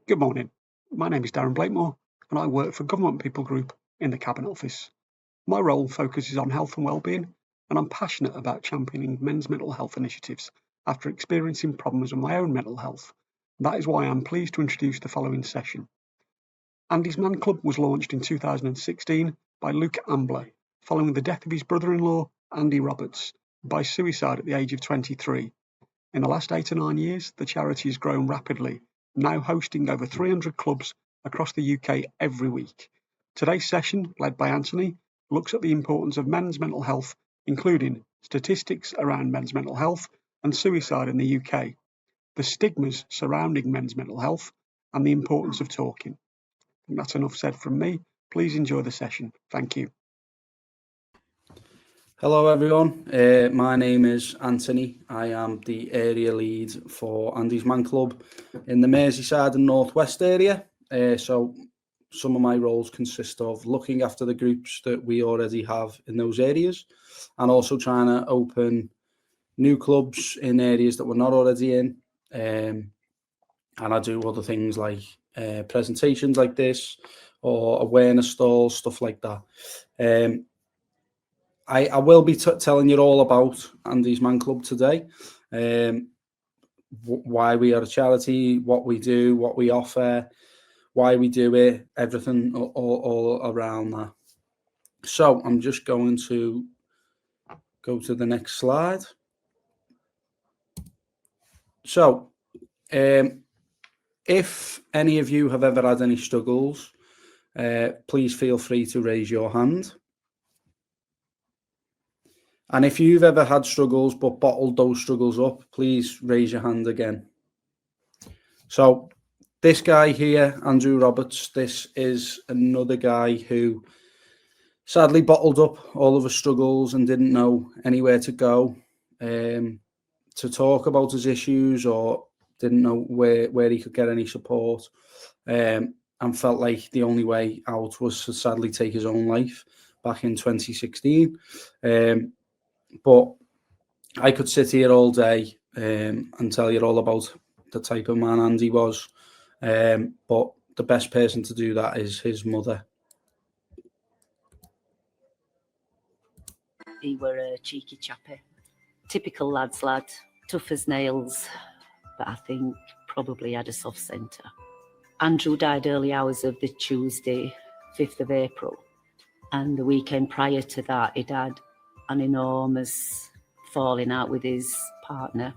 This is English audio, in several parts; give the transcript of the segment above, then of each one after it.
Good morning. My name is Darren Blakemore and I work for Government People Group in the Cabinet Office. My role focuses on health and wellbeing, and I'm passionate about championing men's mental health initiatives after experiencing problems with my own mental health. That is why I'm pleased to introduce the following session. Andy's Man Club was launched in 2016 by Luke Ambler following the death of his brother-in-law, Andy Roberts, by suicide at the age of 23. In the last 8 or 9 years, the charity has grown rapidly, now hosting over 300 clubs across the UK every week. Today's session, led by Antony, looks at the importance of men's mental health, including statistics around men's mental health and suicide in the UK, the stigmas surrounding men's mental health, and the importance of talking. I think that's enough said from me. Please enjoy the session. Thank you. Hello everyone, my name is Antony. I am the area lead for Andy's Man Club in the Merseyside and North West area. So some of my roles consist of looking after the groups that we already have in those areas and also trying to open new clubs in areas that we're not already in. And I do other things like presentations like this or awareness stalls, stuff like that. I will be telling you all about Andy's Man Club today, why we are a charity, what we do, what we offer, why we do it, everything all around that. So I'm just going to go to the next slide. So if any of you have ever had any struggles, please feel free to raise your hand. And if you've ever had struggles but bottled those struggles up, please raise your hand again. So this guy here, Andrew Roberts, this is another guy who sadly bottled up all of his struggles and didn't know anywhere to go to talk about his issues, or didn't know where he could get any support, and felt like the only way out was to sadly take his own life back in 2016. But I could sit here all day and tell you all about the type of man Andy was. But the best person to do that is his mother. He were a cheeky chappy, typical lad's lad, tough as nails, but I think probably had a soft centre. Andrew died early hours of the Tuesday, 5th of April. And the weekend prior to that, he'd had an enormous falling out with his partner.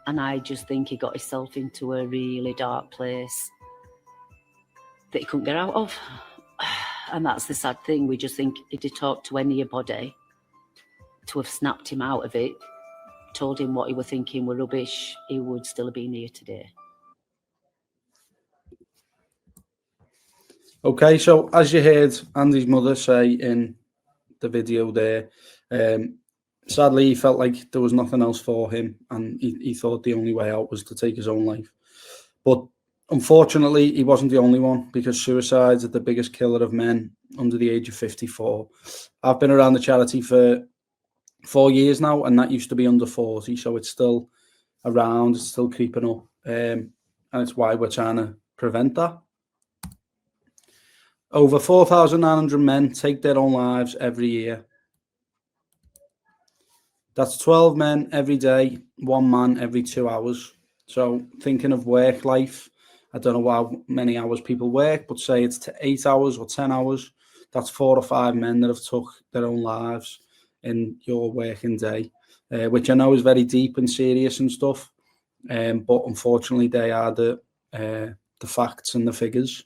And I just think he got himself into a really dark place that he couldn't get out of. And that's the sad thing. We just think if he talked to anybody to have snapped him out of it, told him what he were thinking were rubbish, he would still have been here today. Okay, so as you heard Andy's mother say in the video there, sadly he felt like there was nothing else for him, and he thought the only way out was to take his own life. But unfortunately he wasn't the only one, because suicides are the biggest killer of men under the age of 54. I've been around the charity for 4 years now, and that used to be under 40, so it's still around, it's still creeping up, and it's why we're trying to prevent that. Over 4,900 men take their own lives every year. That's 12 men every day, 1 man every 2 hours. So thinking of work life, I don't know how many hours people work, but say it's 8 hours or 10 hours. That's 4 or 5 men that have took their own lives in your working day, which I know is very deep and serious and stuff. But unfortunately, they are the facts and the figures.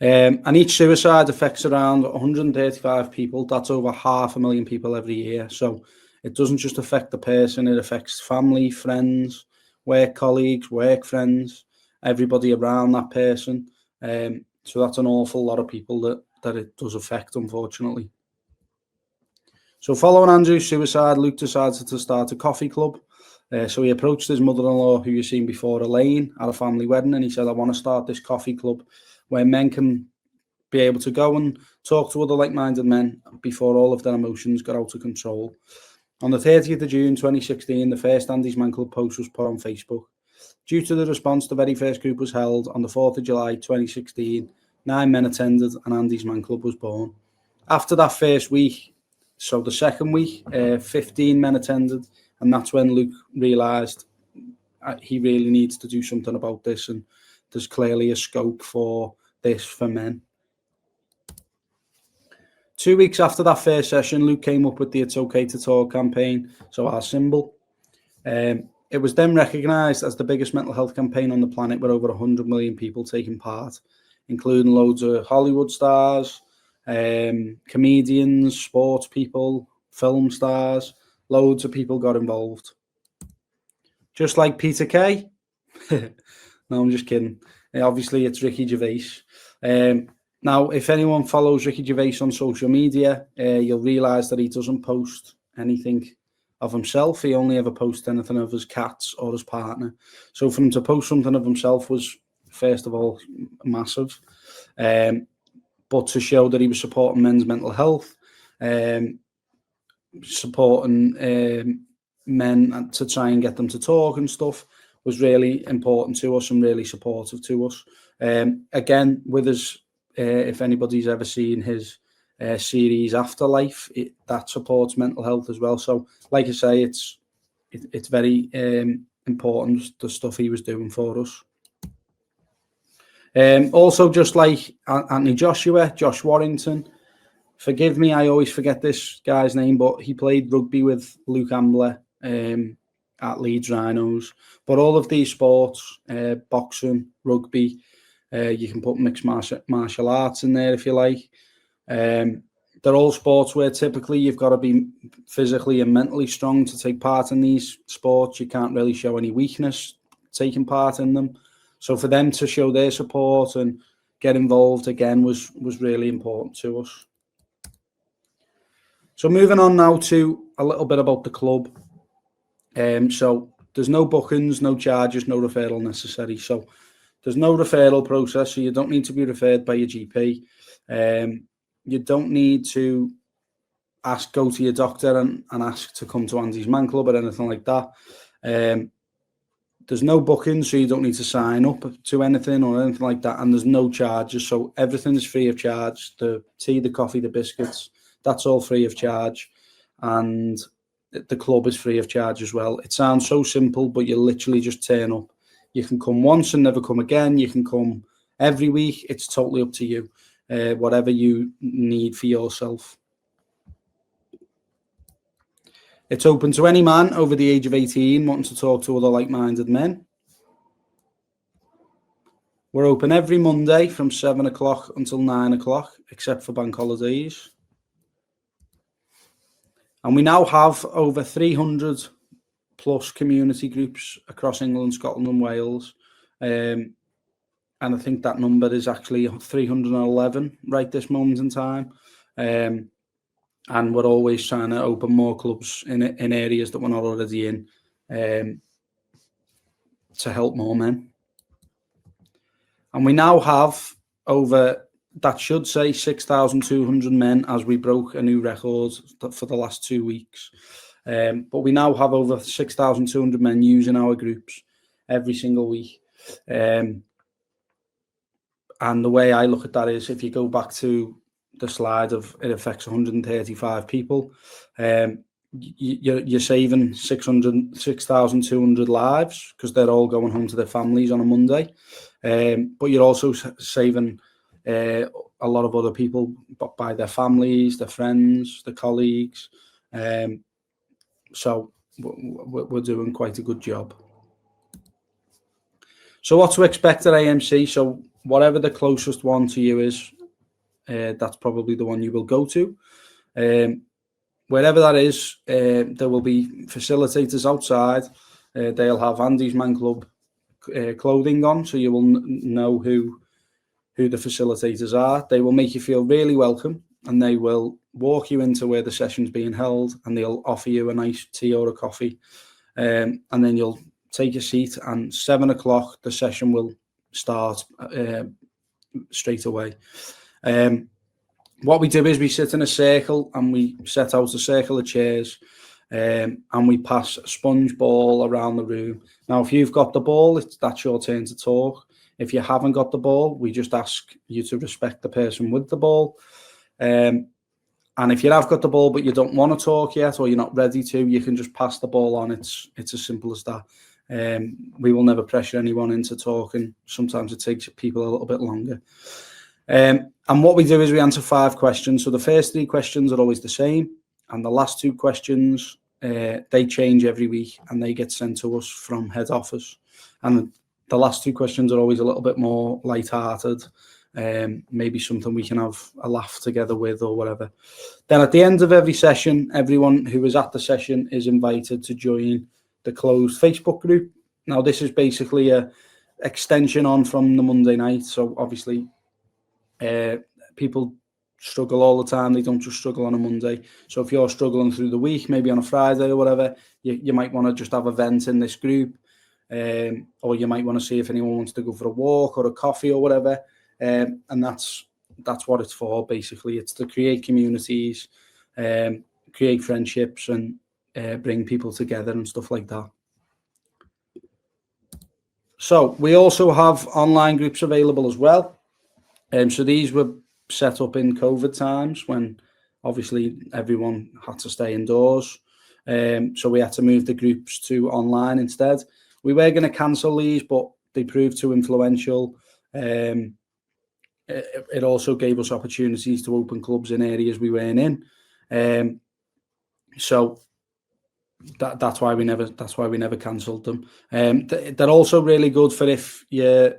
And each suicide affects around 135 people. That's over 500,000 people every year. So it doesn't just affect the person, it affects family, friends, work colleagues, work friends, everybody around that person. So that's an awful lot of people that it does affect, unfortunately. So following Andrew's suicide, Luke decided to start a coffee club. So he approached his mother-in-law, who you've seen before, Elaine, at a family wedding, and he said, I want to start this coffee club where men can be able to go and talk to other like-minded men before all of their emotions got out of control. On the 30th of June 2016, the first Andy's Man Club post was put on Facebook. Due to the response, the very first group was held on the 4th of July 2016. 9 men attended and Andy's Man Club was born. After that first week, so the second week, 15 men attended, and that's when Luke realised he really needs to do something about this, and there's clearly a scope for this for men. 2 weeks after that first session, Luke came up with the It's Okay to Talk campaign, so our symbol. It was then recognised as the biggest mental health campaign on the planet, with over 100 million people taking part, including loads of Hollywood stars, comedians, sports people, film stars. Loads of people got involved. Just like Peter Kay. No, I'm just kidding. Obviously, it's Ricky Gervais. Now, if anyone follows Ricky Gervais on social media, you'll realise that he doesn't post anything of himself. He only ever posts anything of his cats or his partner. So for him to post something of himself was, first of all, massive. But to show that he was supporting men's mental health, supporting men to try and get them to talk and stuff, was really important to us and really supportive to us. Again, with his, if anybody's ever seen his series Afterlife, that supports mental health as well. So, like I say, it's very important, the stuff he was doing for us. Also, just like Anthony Josh Warrington, forgive me, I always forget this guy's name, but he played rugby with Luke Ambler at Leeds Rhinos. But all of these sports, boxing, rugby, you can put mixed martial arts in there if you like. They're all sports where typically you've got to be physically and mentally strong to take part in these sports. You can't really show any weakness taking part in them. So for them to show their support and get involved again was really important to us. So moving on now to a little bit about the club. So there's no bookings, no charges, no referral necessary. So there's no referral process, so you don't need to be referred by your GP. You don't need to go to your doctor and ask to come to Andy's Man Club or anything like that. There's no booking, so you don't need to sign up to anything or anything like that. And there's no charges, so everything is free of charge. The tea, the coffee, the biscuits, that's all free of charge. And the club is free of charge as well. It sounds so simple, but you literally just turn up. You can come once and never come again. You can come every week. It's totally up to you, whatever you need for yourself. It's open to any man over the age of 18 wanting to talk to other like-minded men. We're open every Monday from 7 o'clock until 9 o'clock, except for bank holidays. And we now have over 300 plus community groups across England, Scotland and Wales. And I think that number is actually 311 right this moment in time. And we're always trying to open more clubs in areas that we're not already in to help more men. And we now have over, that should say 6,200 men, as we broke a new record for the last 2 weeks. But we now have over 6,200 men using our groups every single week. And the way I look at that is, if you go back to the slide of it affects 135 people, you're saving 6,200 lives, because they're all going home to their families on a Monday. But you're also saving a lot of other people by their families, their friends, their colleagues. So we're doing quite a good job. So what to expect at AMC? So whatever the closest one to you is, that's probably the one you will go to. Wherever that is, there will be facilitators outside. They'll have Andy's Man Club clothing on, so you will know who the facilitators are. They will make you feel really welcome, and they will walk you into where the session's being held, and they'll offer you a nice tea or a coffee. And then you'll take a seat, and 7 o'clock, the session will start straight away. What we do is we sit in a circle and we set out a circle of chairs. and we pass a sponge ball around the room. Now, if you've got the ball, that's your turn to talk. If you haven't got the ball, we just ask you to respect the person with the ball. And if you have got the ball but you don't want to talk yet, or you're not ready to, you can just pass the ball on. It's as simple as that. We will never pressure anyone into talking. Sometimes it takes people a little bit longer. And what we do is we answer 5 questions. So the first 3 questions are always the same, and the last 2 questions, they change every week, and they get sent to us from head office. And the last 2 questions are always a little bit more light-hearted, maybe something we can have a laugh together with or whatever. Then at the end of every session, everyone who is at the session is invited to join the closed Facebook group. Now, this is basically a extension on from the Monday night. So obviously, people struggle all the time. They don't just struggle on a Monday. So if you're struggling through the week, maybe on a Friday or whatever, you might want to just have a vent in this group. Or you might want to see if anyone wants to go for a walk or a coffee or whatever. And that's what it's for, basically. It's to create communities, create friendships, and bring people together and stuff like that. So we also have online groups available as well. So these were set up in COVID times when obviously everyone had to stay indoors. So we had to move the groups to online instead. We were going to cancel these, but they proved too influential. It also gave us opportunities to open clubs in areas we weren't in. So that's why we never cancelled them. They're also really good for if you're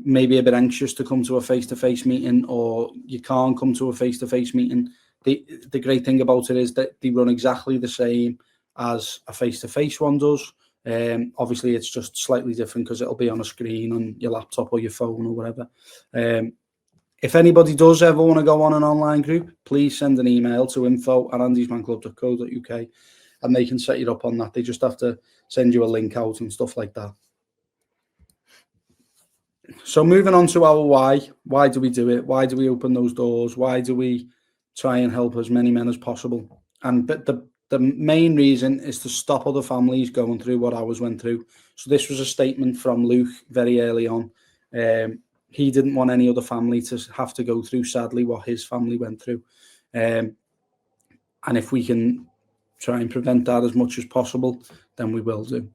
maybe a bit anxious to come to a face-to-face meeting, or you can't come to a face-to-face meeting. The great thing about it is that they run exactly the same as a face-to-face one does. Obviously, it's just slightly different because it'll be on a screen on your laptop or your phone or whatever. If anybody does ever want to go on an online group, please send an email to info@andysmanclub.co.uk and they can set you up on that. They just have to send you a link out and stuff like that. So moving on to our why. Why do we do it? Why do we open those doors? Why do we try and help as many men as possible? And the main reason is to stop other families going through what ours went through. So this was a statement from Luke very early on. He didn't want any other family to have to go through, sadly, what his family went through. And if we can try and prevent that as much as possible, then we will do.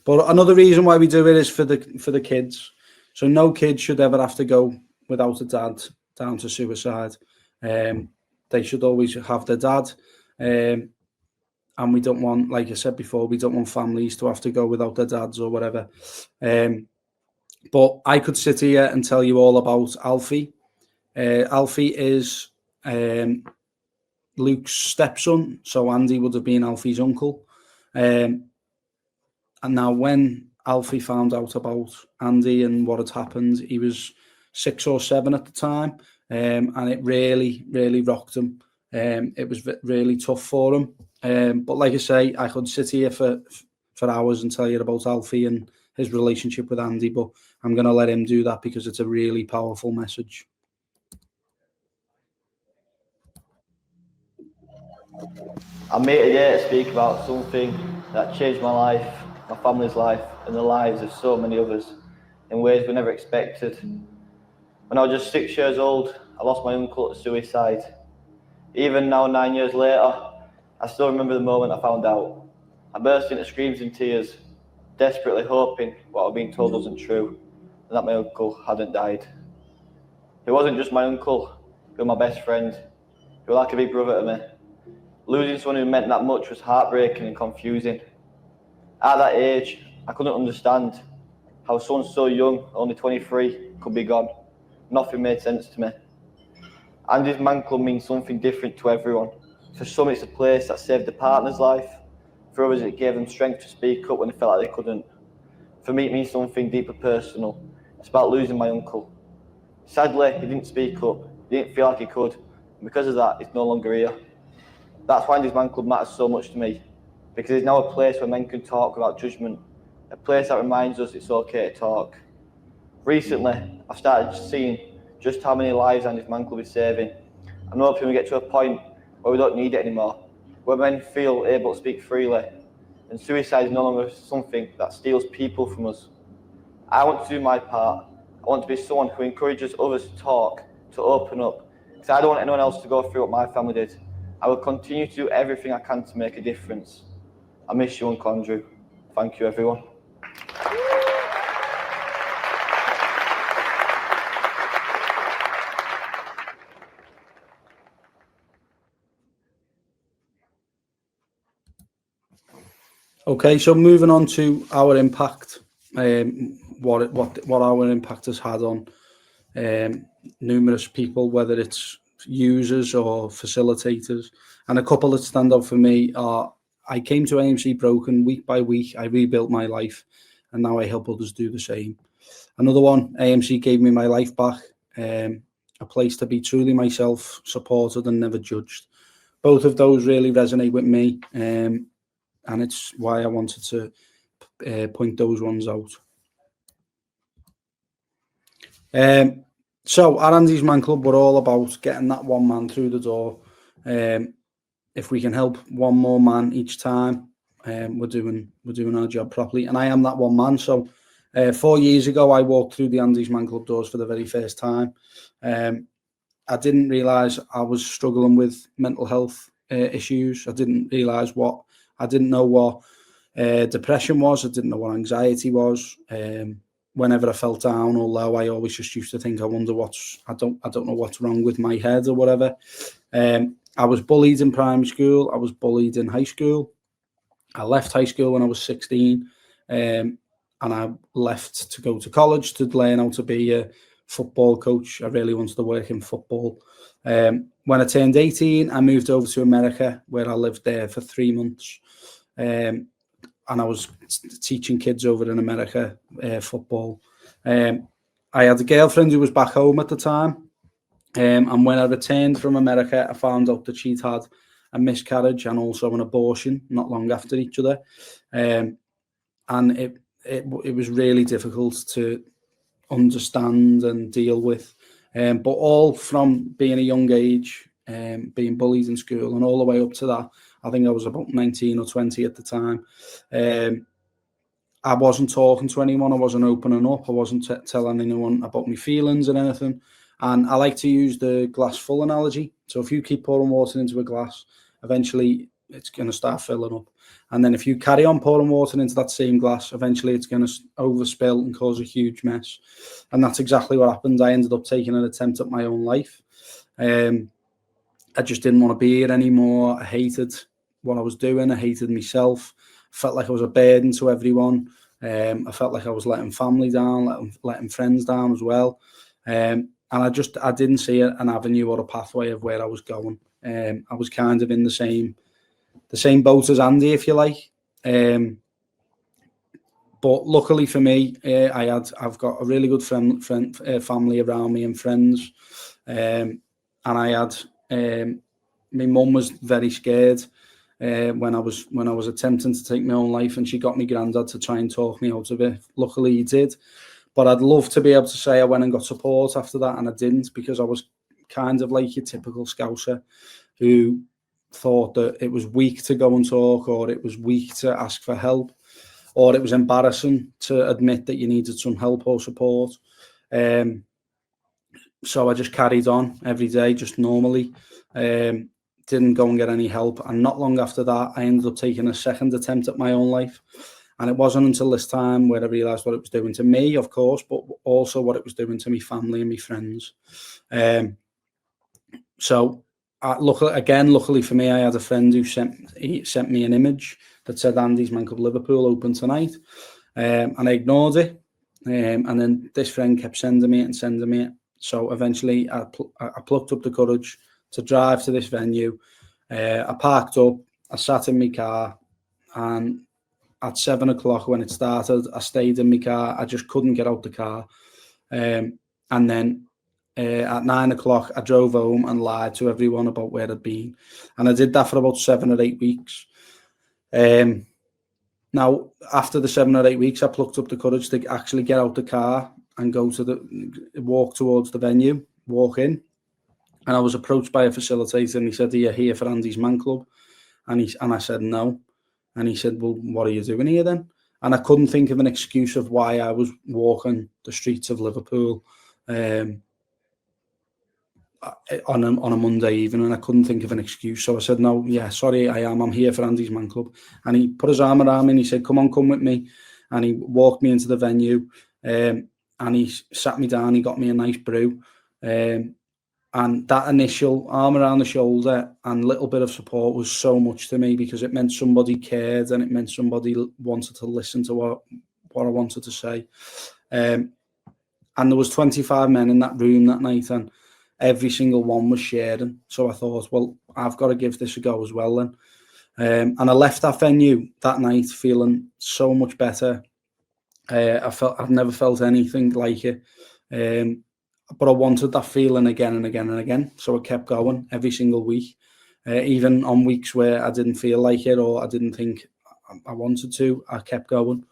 But another reason why we do it is for the kids. So no kid should ever have to go without a dad down to suicide. They should always have their dad. And we don't want, like I said before, we don't want families to have to go without their dads or whatever. But I could sit here and tell you all about Alfie. Alfie is Luke's stepson, so Andy would have been Alfie's uncle. And now when Alfie found out about Andy and what had happened, he was 6 or 7 at the time, and it really, really rocked him. It was really tough for him. But like I say, I could sit here for hours and tell you about Alfie and his relationship with Andy, but I'm going to let him do that because it's a really powerful message. I'm here today to speak about something that changed my life, my family's life, and the lives of so many others in ways we never expected. When I was just 6 years old, I lost my uncle to suicide. Even now, 9 years later, I still remember the moment I found out. I burst into screams and tears, desperately hoping what I'd been told wasn't true, and that my uncle hadn't died. He wasn't just my uncle, he was my best friend. He was like a big brother to me. Losing someone who meant that much was heartbreaking and confusing. At that age, I couldn't understand how someone so young, only 23, could be gone. Nothing made sense to me. Andy's Man Club means something different to everyone. For some, it's a place that saved the partner's life. For others, it gave them strength to speak up when they felt like they couldn't. For me, it means something deeper personal. It's about losing my uncle. Sadly, he didn't speak up. He didn't feel like he could. And because of that, he's no longer here. That's why Andy's Man Club matters so much to me. Because it's now a place where men can talk without judgment. A place that reminds us it's okay to talk. Recently, I've started seeing just how many lives Andy's Man Club is saving. I'm hoping we get to a point where we don't need it anymore, where men feel able to speak freely, and suicide is no longer something that steals people from us. I want to do my part. I want to be someone who encourages others to talk, to open up, because I don't want anyone else to go through what my family did. I will continue to do everything I can to make a difference. I miss you, Uncle Andrew. Thank you, everyone. Okay, so moving on to our impact, what our impact has had on numerous people, whether it's users or facilitators. And a couple that stand out for me are, I came to AMC broken. Week by week, I rebuilt my life, and now I help others do the same. Another one, AMC gave me my life back, a place to be truly myself, supported and never judged. Both of those really resonate with me, and it's why I wanted to point those ones out. So at Andy's Man Club, we're all about getting that one man through the door. If we can help one more man each time, we're doing our job properly. And I am that one man. So 4 years ago, I walked through the Andy's Man Club doors for the very first time. I didn't realise I was struggling with mental health issues. I didn't know what depression was. I didn't know what anxiety was. Whenever I felt down or low, I always just used to think, I don't know what's wrong with my head or whatever. I was bullied in primary school. I was bullied in high school. I left high school when I was 16, and I left to go to college to learn how to be a football coach. I really wanted to work in football. When I turned 18, I moved over to America, where I lived there for 3 months. And I was teaching kids over in America football. I had a girlfriend who was back home at the time. And when I returned from America, I found out that she'd had a miscarriage and also an abortion not long after each other. And it was really difficult to understand and deal with. But all from being a young age, being bullied in school, and all the way up to that, I think I was about 19 or 20 at the time. I wasn't talking to anyone. I wasn't opening up. I wasn't telling anyone about my feelings and anything. And I like to use the glass full analogy. So if you keep pouring water into a glass, eventually it's going to start filling up. And then if you carry on pouring water into that same glass, eventually it's going to overspill and cause a huge mess. And that's exactly what happened. I ended up taking an attempt at my own life. I just didn't want to be here anymore. I hated what I was doing. I hated myself. I felt like I was a burden to everyone. I felt like I was letting family down, letting friends down as well. And I didn't see an avenue or a pathway of where I was going. I was kind of in the same boat as Andy, if you like. But luckily for me, I've got a really good family around me and friends. And I had my mum was very scared when I was attempting to take my own life, and she got my granddad to try and talk me out of it. Luckily, he did. But I'd love to be able to say I went and got support after that, and I didn't, because I was kind of like your typical Scouser who thought that it was weak to go and talk, or it was weak to ask for help, or it was embarrassing to admit that you needed some help or support. So I just carried on every day, just normally. Didn't go and get any help. And not long after that, I ended up taking a second attempt at my own life. And it wasn't until this time where I realised what it was doing to me, of course, but also what it was doing to my family and my friends. Luckily for me, I had a friend who sent me an image that said Andy's Man Club Liverpool open tonight. And I ignored it. And then this friend kept sending me it. So eventually I plucked up the courage to drive to this venue. I parked up, I sat in my car, and at 7 o'clock when it started, I stayed in my car. I just couldn't get out the car. And then at 9 o'clock, I drove home and lied to everyone about where I'd been. And I did that for about 7 or 8 weeks. Now, after the 7 or 8 weeks, I plucked up the courage to actually get out the car and walk towards the venue, walk in. And I was approached by a facilitator, and he said, "Are you here for Andy's Man Club?" And I said, "No." And he said, "Well, what are you doing here then?" And I couldn't think of an excuse of why I was walking the streets of Liverpool on a Monday evening, and I couldn't think of an excuse. So I said, "No, yeah, sorry, I'm here for Andy's Man Club." And he put his arm around me and he said, come with me." And he walked me into the venue, and he sat me down. He got me a nice brew. And that initial arm around the shoulder and little bit of support was so much to me, because it meant somebody cared and it meant somebody wanted to listen to what I wanted to say. And there was 25 men in that room that night, and every single one was sharing. So I thought, well, I've got to give this a go as well then. And I left that venue that night feeling so much better. I've never felt anything like it. But I wanted that feeling again and again and again. So I kept going every single week, even on weeks where I didn't feel like it or I didn't think I wanted to, I kept going.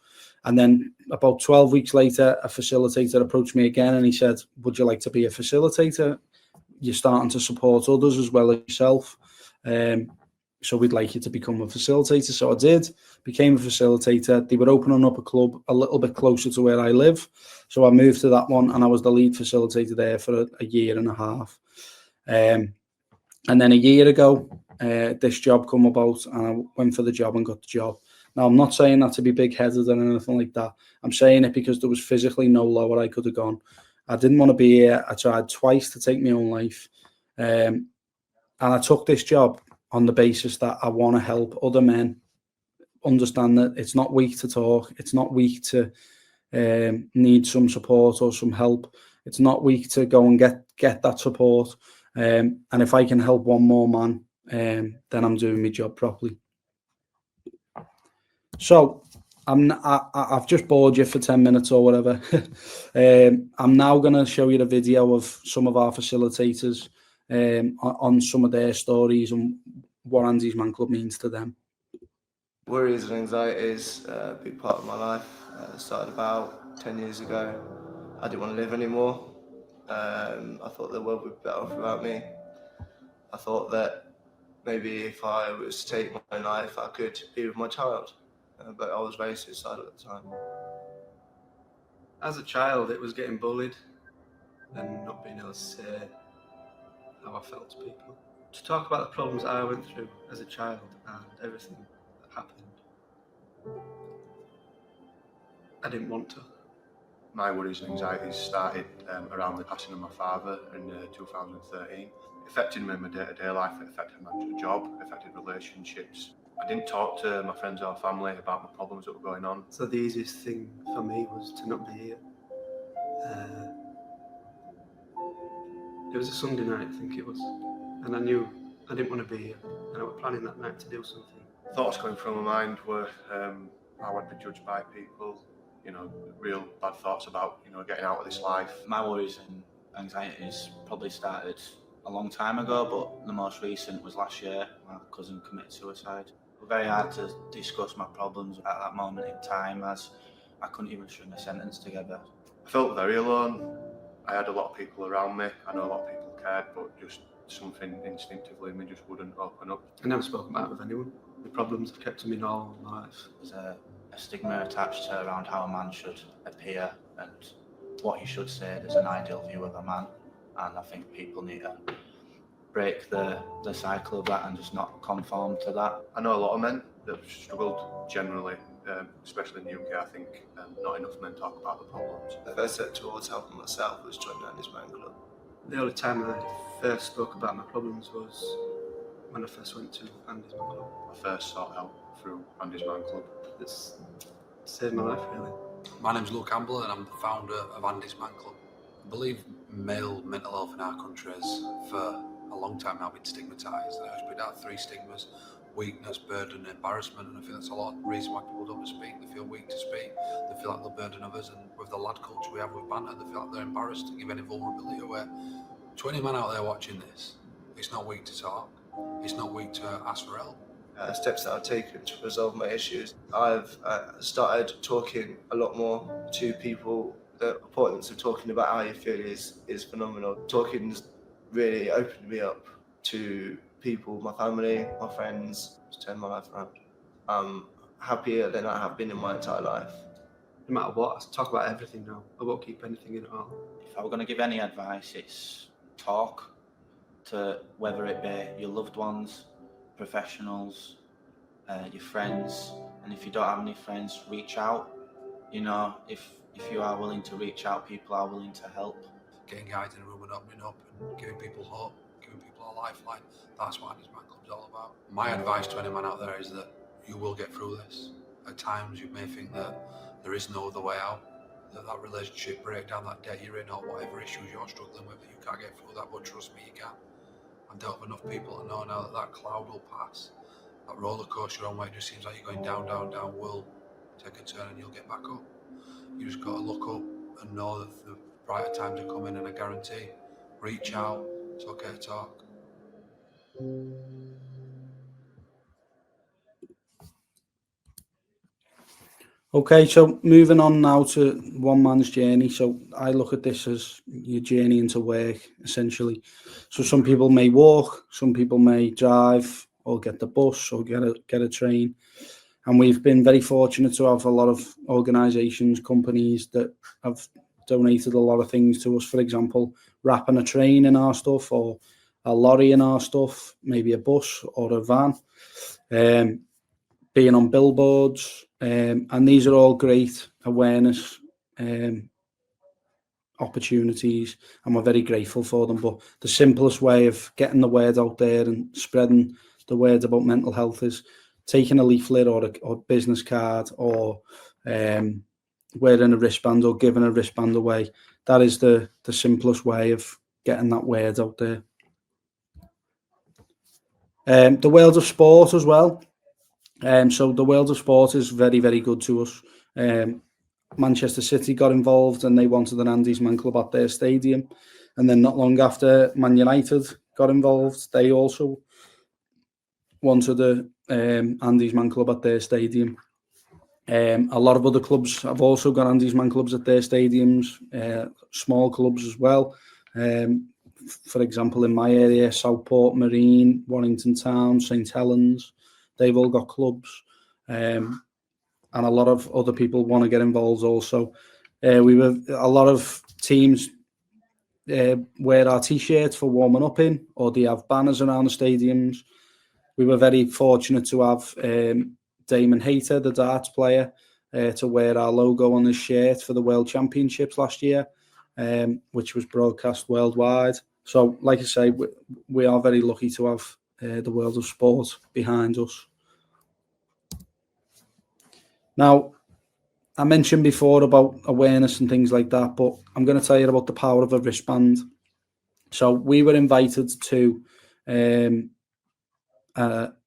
And then about 12 weeks later, a facilitator approached me again and he said, "Would you like to be a facilitator? You're starting to support others as well as yourself. So we'd like you to become a facilitator." So I did, became a facilitator. They were opening up a club a little bit closer to where I live. So I moved to that one and I was the lead facilitator there for a year and a half. And then a year ago, this job come about and I went for the job and got the job. Now, I'm not saying that to be big-headed or anything like that. I'm saying it because there was physically no lower I could have gone. I didn't want to be here. I tried twice to take my own life. And I took this job on the basis that I want to help other men understand that it's not weak to talk. It's not weak to need some support or some help. It's not weak to go and get that support. And if I can help one more man, then I'm doing my job properly. So I've just bored you for 10 minutes or whatever. I'm now going to show you the video of some of our facilitators on some of their stories and what Andy's Man Club means to them. Worries and anxieties a big part of my life. Started about 10 years ago. I didn't want to live anymore. I thought the world would be better off without me. I thought that maybe if I was to take my own life, I could be with my child. But I was very suicidal at the time. As a child, it was getting bullied and not being able to say how I felt to people. To talk about the problems I went through as a child and everything that happened, I didn't want to. My worries and anxieties started around the passing of my father in 2013. It affected me in my day-to-day life, it affected my job, it affected relationships. I didn't talk to my friends or family about my problems that were going on. So the easiest thing for me was to not be here. It was a Sunday night, I think it was, and I knew I didn't want to be here, and I was planning that night to do something. Thoughts going through my mind were how I'd be judged by people, real bad thoughts about, getting out of this life. My worries and anxieties probably started a long time ago, but the most recent was last year. My cousin committed suicide. It was very hard to discuss my problems at that moment in time, as I couldn't even string a sentence together. I felt very alone. I had a lot of people around me. I know a lot of people cared, but just something instinctively in me just wouldn't open up. I never spoke about it with anyone. The problems have kept me in all my life. There's a stigma attached to around how a man should appear and what he should say. There's an ideal view of a man, and I think people need to break the cycle of that and just not conform to that. I know a lot of men that have struggled generally, especially in the UK. I think not enough men talk about the problems. The first step towards helping myself was joining Andy's Man Club. The only time I first spoke about my problems was when I first went to Andy's Man Club. I first sought help through Andy's Man Club. It's saved my life, really. My name's Luke Campbell and I'm the founder of Andy's Man Club. I believe male mental health in our country has for a long time now been stigmatised. There's been out 3 stigmas: weakness, burden and embarrassment, and I think that's a lot of the reason why people don't speak. They feel weak to speak, they feel like they'll burden others, and with the lad culture we have with banter, they feel like they're embarrassed to give any vulnerability away. To any man out there watching this, it's not weak to talk, it's not weak to ask for help. Steps that I've taken to resolve my issues. I've started talking a lot more to people. The importance of talking about how you feel is phenomenal. Talking's really opened me up to people, my family, my friends, to turn my life around. I'm happier than I have been in my entire life. No matter what, I talk about everything now. I won't keep anything in at all. If I were going to give any advice, it's talk to whether it be your loved ones, professionals, your friends, and if you don't have any friends, reach out. You know, if you are willing to reach out, people are willing to help. Getting guys in a room and opening up and giving people hope, giving people a lifeline. That's what Andy's Man Club's all about. My advice to any man out there is that you will get through this. At times you may think that there is no other way out, that relationship breakdown, that debt you're in, or whatever issues you're struggling with, that you can't get through that, but trust me, you can. I've dealt with enough people to know now that that cloud will pass. That roller coaster on where it just seems like you're going down, down, down will take a turn and you'll get back up. You just got to look up and know that the brighter times are coming, and I guarantee, reach out, it's okay to talk. Okay, so moving on now to one man's journey. So I look at this as your journey into work, essentially. So some people may walk, some people may drive, or get the bus, or get a train. And we've been very fortunate to have a lot of organisations, companies that have donated a lot of things to us. For example, wrapping a train in our stuff, or a lorry in our stuff, maybe a bus or a van, being on billboards. And these are all great awareness opportunities, and we're very grateful for them. But the simplest way of getting the word out there and spreading the word about mental health is taking a leaflet or a business card, or wearing a wristband or giving a wristband away. That is the simplest way of getting that word out there. The world of sport as well. So the world of sport is very, very good to us. Manchester City got involved and they wanted an Andy's Man Club at their stadium. And then not long after, Man United got involved. They also wanted a Andy's Man Club at their stadium. A lot of other clubs have also got Andy's Man Clubs at their stadiums, small clubs as well. For example, in my area, Southport, Marine, Warrington Town, St Helens, they've all got clubs. And a lot of other people want to get involved also. A lot of teams wear our T-shirts for warming up in, or they have banners around the stadiums. We were very fortunate to have Damon Hayter, the darts player, to wear our logo on his shirt for the World Championships last year, which was broadcast worldwide. So, like I say, we are very lucky to have the world of sport behind us. Now, I mentioned before about awareness and things like that, but I'm going to tell you about the power of a wristband. So we were invited to an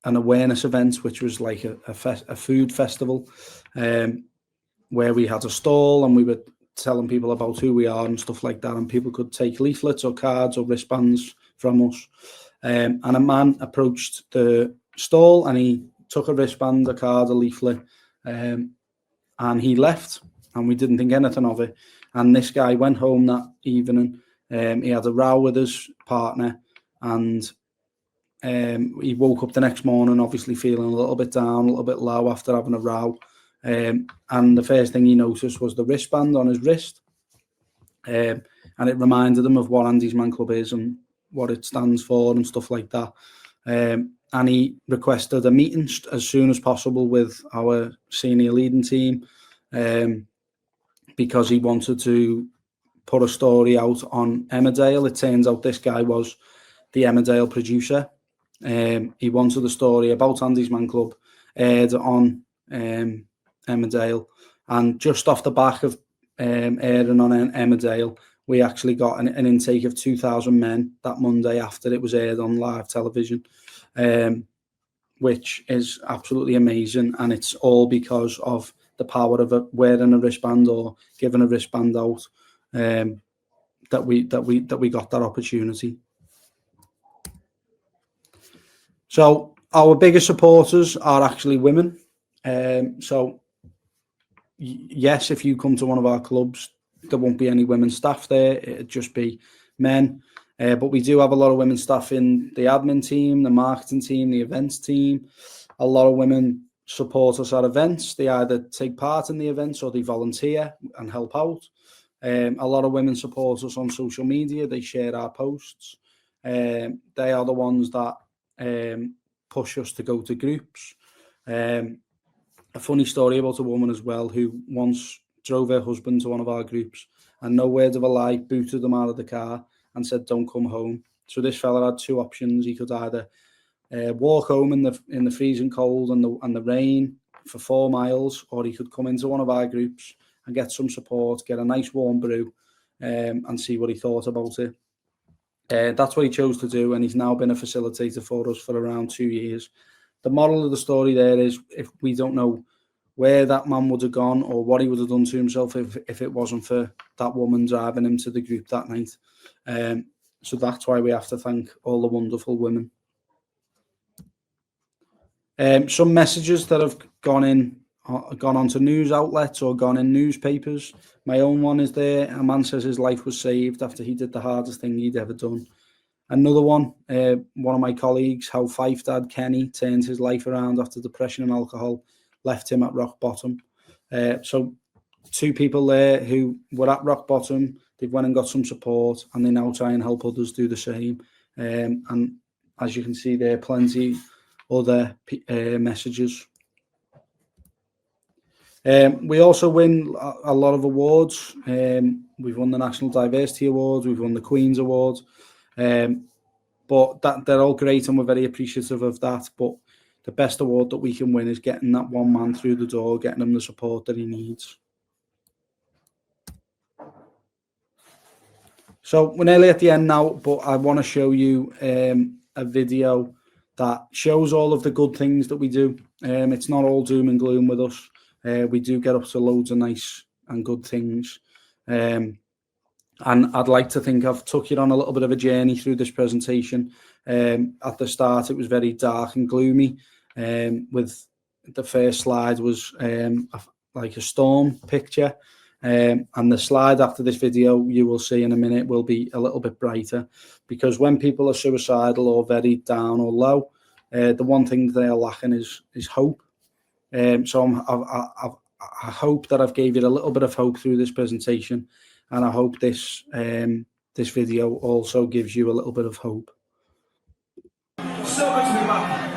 awareness event, which was like a food festival, where we had a stall and we were telling people about who we are and stuff like that, and people could take leaflets or cards or wristbands from us. And a man approached the stall and he took a wristband, a card, a leaflet, and he left, and we didn't think anything of it. And this guy went home that evening. He had a row with his partner, and he woke up the next morning obviously feeling a little bit down, a little bit low after having a row. And the first thing he noticed was the wristband on his wrist. And it reminded him of what Andy's Man Club is and what it stands for and stuff like that. And he requested a meeting as soon as possible with our senior leading team, because he wanted to put a story out on Emmerdale. It turns out this guy was the Emmerdale producer. He wanted a story about Andy's Man Club aired on Emmerdale, and just off the back of airing on Emmerdale, we actually got an intake of 2,000 men that Monday after it was aired on live television, which is absolutely amazing. And it's all because of the power of wearing a wristband or giving a wristband out, that we got that opportunity. So our biggest supporters are actually women. So yes, if you come to one of our clubs, there won't be any women staff there. It'd just be men. But we do have a lot of women staff in the admin team, the marketing team, the events team. A lot of women support us at events. They either take part in the events or they volunteer and help out. A lot of women support us on social media. They share our posts. They are the ones that push us to go to groups. A funny story about a woman as well who once drove her husband to one of our groups and, no word of a lie, booted them out of the car and said, "Don't come home." So this fella had two options. He could either walk home in the freezing cold and the rain for 4 miles, or he could come into one of our groups and get some support, get a nice warm brew, and see what he thought about it. That's what he chose to do, and he's now been a facilitator for us for around 2 years. The moral of the story there is, if we don't know where that man would have gone or what he would have done to himself if it wasn't for that woman driving him to the group that night. So that's why we have to thank all the wonderful women. Some messages that have gone onto news outlets or gone in newspapers. My own one is there. A man says his life was saved after he did the hardest thing he'd ever done. Another one of my colleagues, how Fife dad Kenny turned his life around after depression and alcohol left him at rock bottom. So 2 people there who were at rock bottom, they've went and got some support, and they now try and help others do the same. And as you can see there, plenty other messages. We also win a lot of awards. We've won the National Diversity Awards, we've won the Queen's Award, but they're all great and we're very appreciative of that. But the best award that we can win is getting that one man through the door, getting him the support that he needs. So we're nearly at the end now, but I want to show you a video that shows all of the good things that we do. It's not all doom and gloom with us. We do get up to loads of nice and good things. And I'd like to think I've took you on a little bit of a journey through this presentation. At the start, it was very dark and gloomy. With the first slide was like a storm picture. And the slide after this video, you will see in a minute, will be a little bit brighter, because when people are suicidal or very down or low, the one thing they are lacking is hope. So I hope that I've gave you a little bit of hope through this presentation, and I hope this video also gives you a little bit of hope. So much to be back.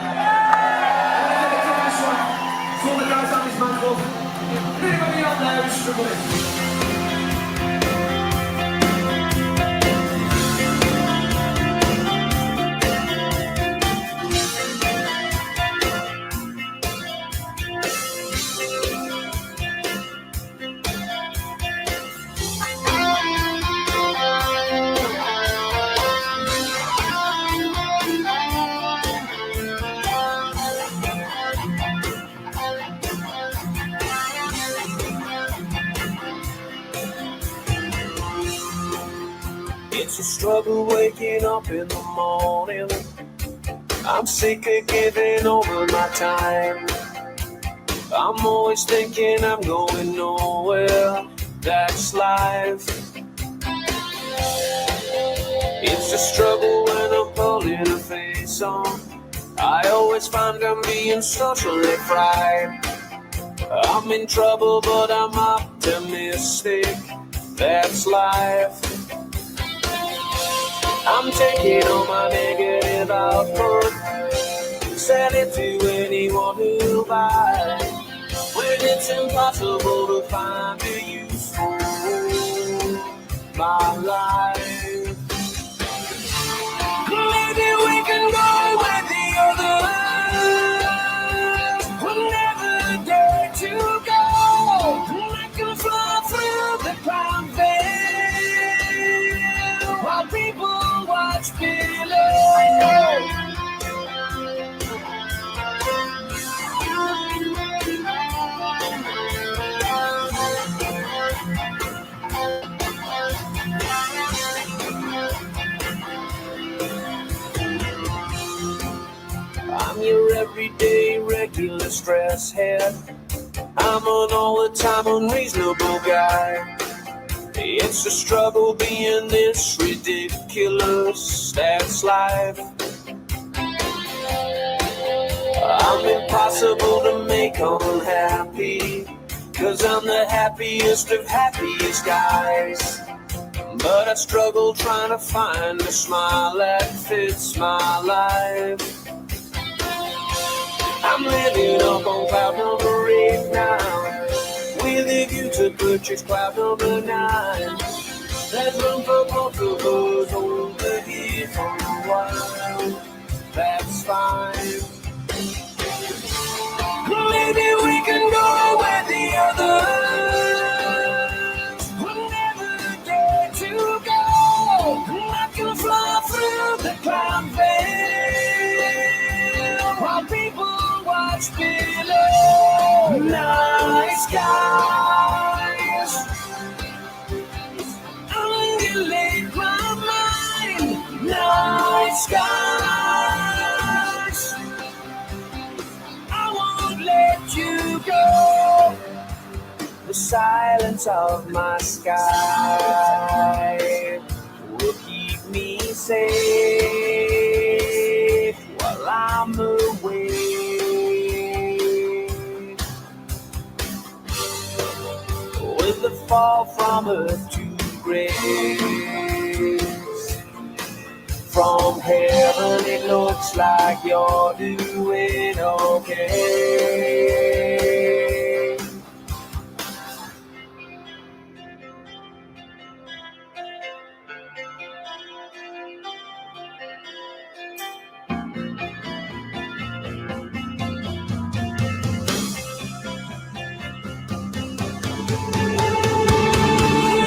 All the guys at this man club. Anybody out there who's struggling? It's a struggle waking up in the morning. I'm sick of giving over my time. I'm always thinking I'm going nowhere. That's life. It's a struggle when I'm pulling a face on. I always find I'm being socially fried. I'm in trouble, but I'm optimistic. That's life. I'm taking all my negative output, sell it to anyone who'll buy. When it's impossible to find a use for my life, maybe we can go with the others. We'll never dare to go. I can fly through the crowd while people watch below. I'm your everyday regular stress head. I'm an all the time unreasonable guy. It's a struggle being this ridiculous, that's life. I'm impossible to make unhappy, 'cause I'm the happiest of happiest guys. But I struggle trying to find a smile that fits my life. I'm living up on cloud number 8 now, with a view to purchase cloud number 9. There's room for both of us over here for a while, that's fine. Maybe we can go where the others will never dare to go. I can fly through the cloud veil while people watch below. Night skies undulate my mind. Night skies, let you go. The silence of my sky will keep me safe while I'm away. With the fall from earth to grace, from heaven it looks like you're doing okay.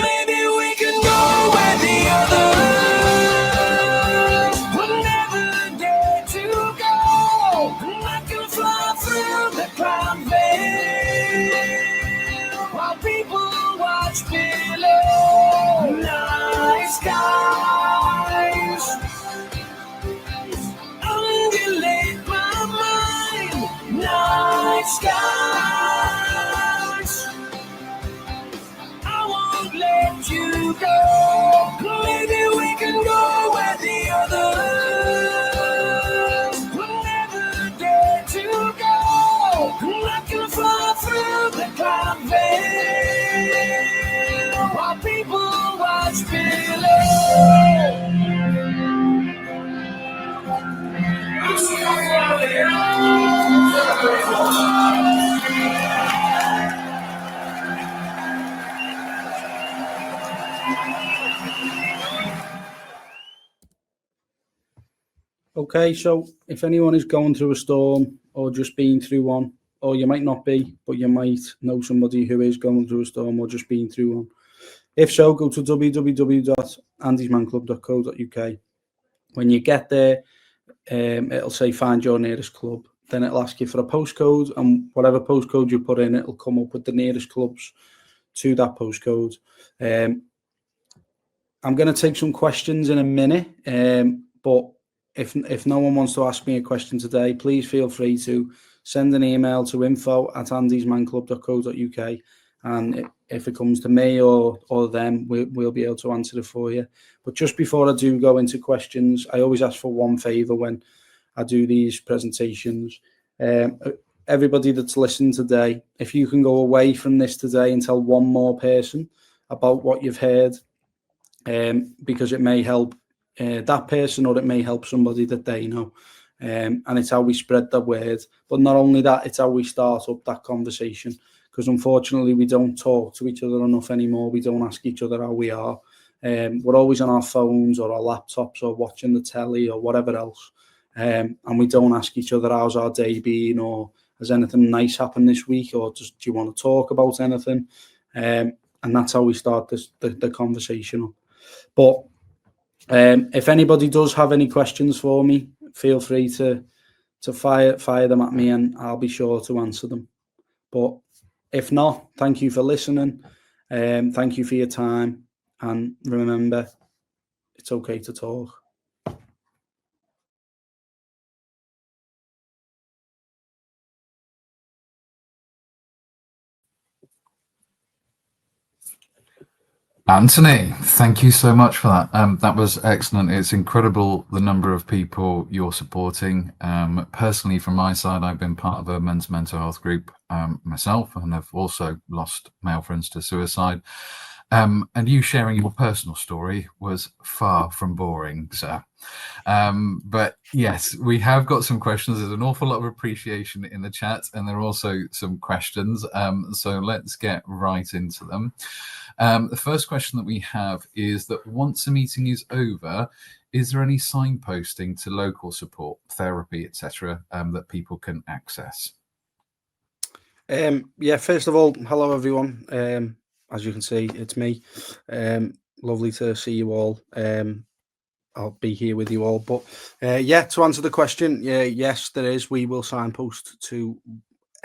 Maybe we can go where the others would never dare to go. I can fly through the cloud veil while people watch below. Night skies undulate my mind. Night skies, I won't let you go. Maybe we can go where the others will never dare to go. I can fly through the cloud veil while people watch below. Okay, so if anyone is going through a storm or just been through one, or you might not be, but you might know somebody who is going through a storm or just been through one. If so, go to www.andysmanclub.co.uk. When you get there, it'll say find your nearest club. Then it'll ask you for a postcode, and whatever postcode you put in, it'll come up with the nearest clubs to that postcode. I'm going to take some questions in a minute, but if no one wants to ask me a question today, please feel free to send an email to info@andysmanclub.co.uk, and if it comes to me or them, we'll be able to answer it for you. But just before I do go into questions, I always ask for one favour when I do these presentations. Everybody that's listened today, if you can go away from this today and tell one more person about what you've heard, because it may help that person, or it may help somebody that they know, and it's how we spread the word. But not only that, it's how we start up that conversation, because unfortunately we don't talk to each other enough anymore. We don't ask each other how we are. We're always on our phones or our laptops or watching the telly or whatever else, and we don't ask each other how's our day been, or has anything nice happened this week, or just do you want to talk about anything, and that's how we start the conversation up. But if anybody does have any questions for me, feel free to fire them at me, and I'll be sure to answer them. But if not, thank you for listening. Thank you for your time, and remember, it's okay to talk. Anthony, thank you so much for that. That was excellent. It's incredible the number of people you're supporting. Personally, from my side, I've been part of a men's mental health group myself, and I've also lost male friends to suicide. And you sharing your personal story was far from boring, sir. But yes, we have got some questions. There's an awful lot of appreciation in the chat, and there are also some questions. So let's get right into them. The first question that we have is that once a meeting is over, is there any signposting to local support, therapy, etc., that people can access? Yeah, first of all, hello everyone. As you can see, it's me. Lovely to see you all. I'll be here with you all. But yeah, to answer the question, yes, there is. We will signpost to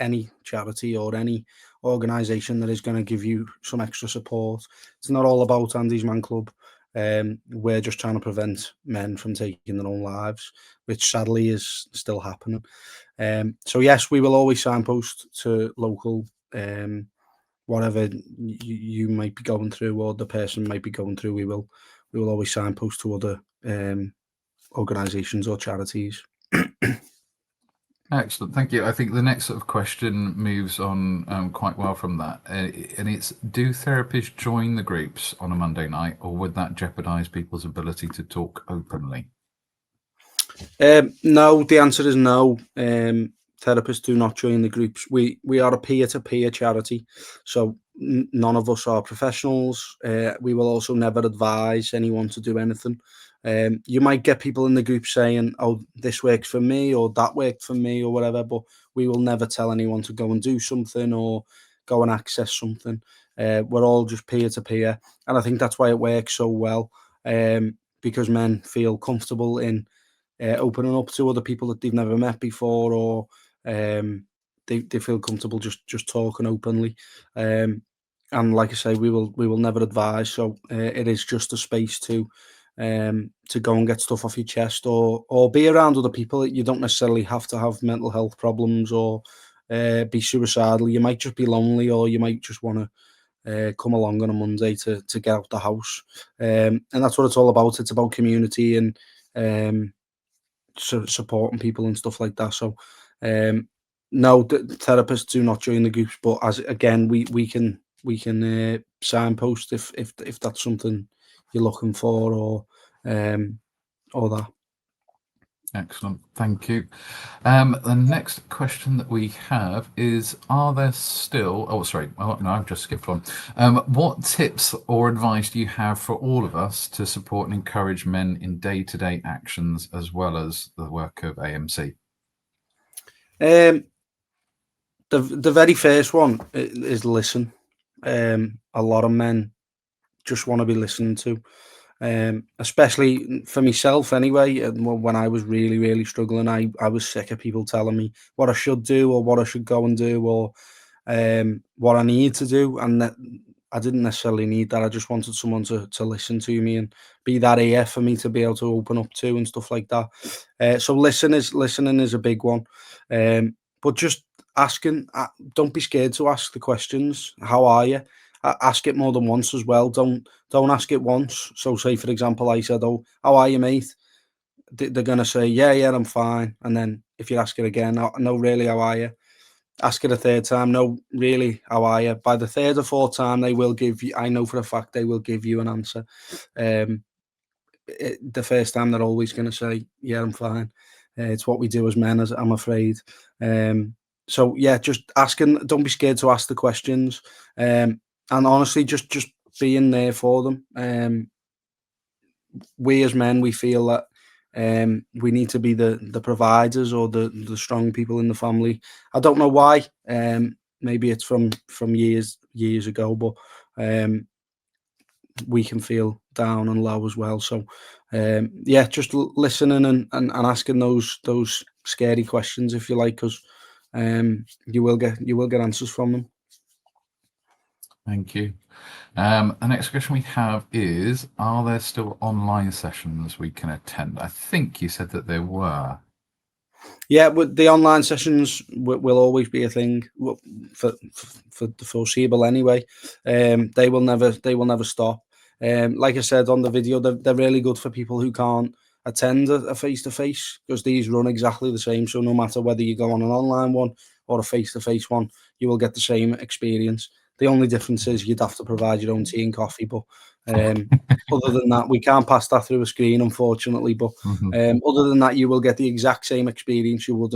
any charity or any organisation that is going to give you some extra support. It's not all about Andy's Man Club. We're just trying to prevent men from taking their own lives, which sadly is still happening. So yes, we will always signpost to local, whatever you might be going through or the person might be going through. We will always signpost to other organisations or charities. Excellent, thank you. I think the next sort of question moves on quite well from that, and it's: do therapists join the groups on a Monday night, or would that jeopardise people's ability to talk openly? No, the answer is no. Therapists do not join the groups. We are a peer-to-peer charity, so none of us are professionals. We will also never advise anyone to do anything. You might get people in the group saying, "Oh, this works for me," or "that worked for me," or whatever, but we will never tell anyone to go and do something or go and access something. We're all just peer-to-peer, and I think that's why it works so well, because men feel comfortable in opening up to other people that they've never met before, or they feel comfortable just talking openly. And like I say, we will never advise. So it is just a space to go and get stuff off your chest, or be around other people. You don't necessarily have to have mental health problems or be suicidal. You might just be lonely, or you might just want to come along on a Monday to get out the house. And that's what it's all about. It's about community and supporting people and stuff like that. So no, therapists do not join the groups, but as again, we can signpost if that's something you're looking for, or that. Excellent, thank you. The next question that we have is: are there still... oh, sorry, no, I've just skipped one. What tips or advice do you have for all of us to support and encourage men in day-to-day actions, as well as the work of AMC? The very first one is listen. A lot of men just want to be listened to. Especially for myself anyway, when I was really, really struggling, I was sick of people telling me what I should do, or what I should go and do, or what I need to do. And that I didn't necessarily need that. I just wanted someone to listen to me and be that ear for me to be able to open up to and stuff like that. So listening is a big one. But just asking, don't be scared to ask the questions. How are you? Ask it more than once as well. Don't ask it once. So say, for example, I said, "Oh, how are you, mate?" They're going to say, yeah, I'm fine. And then if you ask it again, "No, really, how are you?" Ask it a third time, "No, really, how are you?" By the third or fourth time, they will give you, I know for a fact, they will give you an answer. The first time, they're always going to say, "Yeah, I'm fine." It's what we do as men, as I'm afraid. So yeah, just asking. Don't be scared to ask the questions. And honestly, just being there for them. We as men, we feel that we need to be the providers, or the strong people in the family. I don't know why. Maybe it's from years ago, but we can feel down and low as well. So yeah, just listening and asking those scary questions, if you like, because you will get answers from them. Thank you. The next question we have is: are there still online sessions we can attend? I think you said that there were. Yeah, but the online sessions will always be a thing for the foreseeable anyway. They will never stop. Like I said on the video, they're really good for people who can't attend a face-to-face, because these run exactly the same. So no matter whether you go on an online one or a face-to-face one, you will get the same experience. The only difference is you'd have to provide your own tea and coffee, but other than that, we can't pass that through a screen, unfortunately. But other than that, you will get the exact same experience you would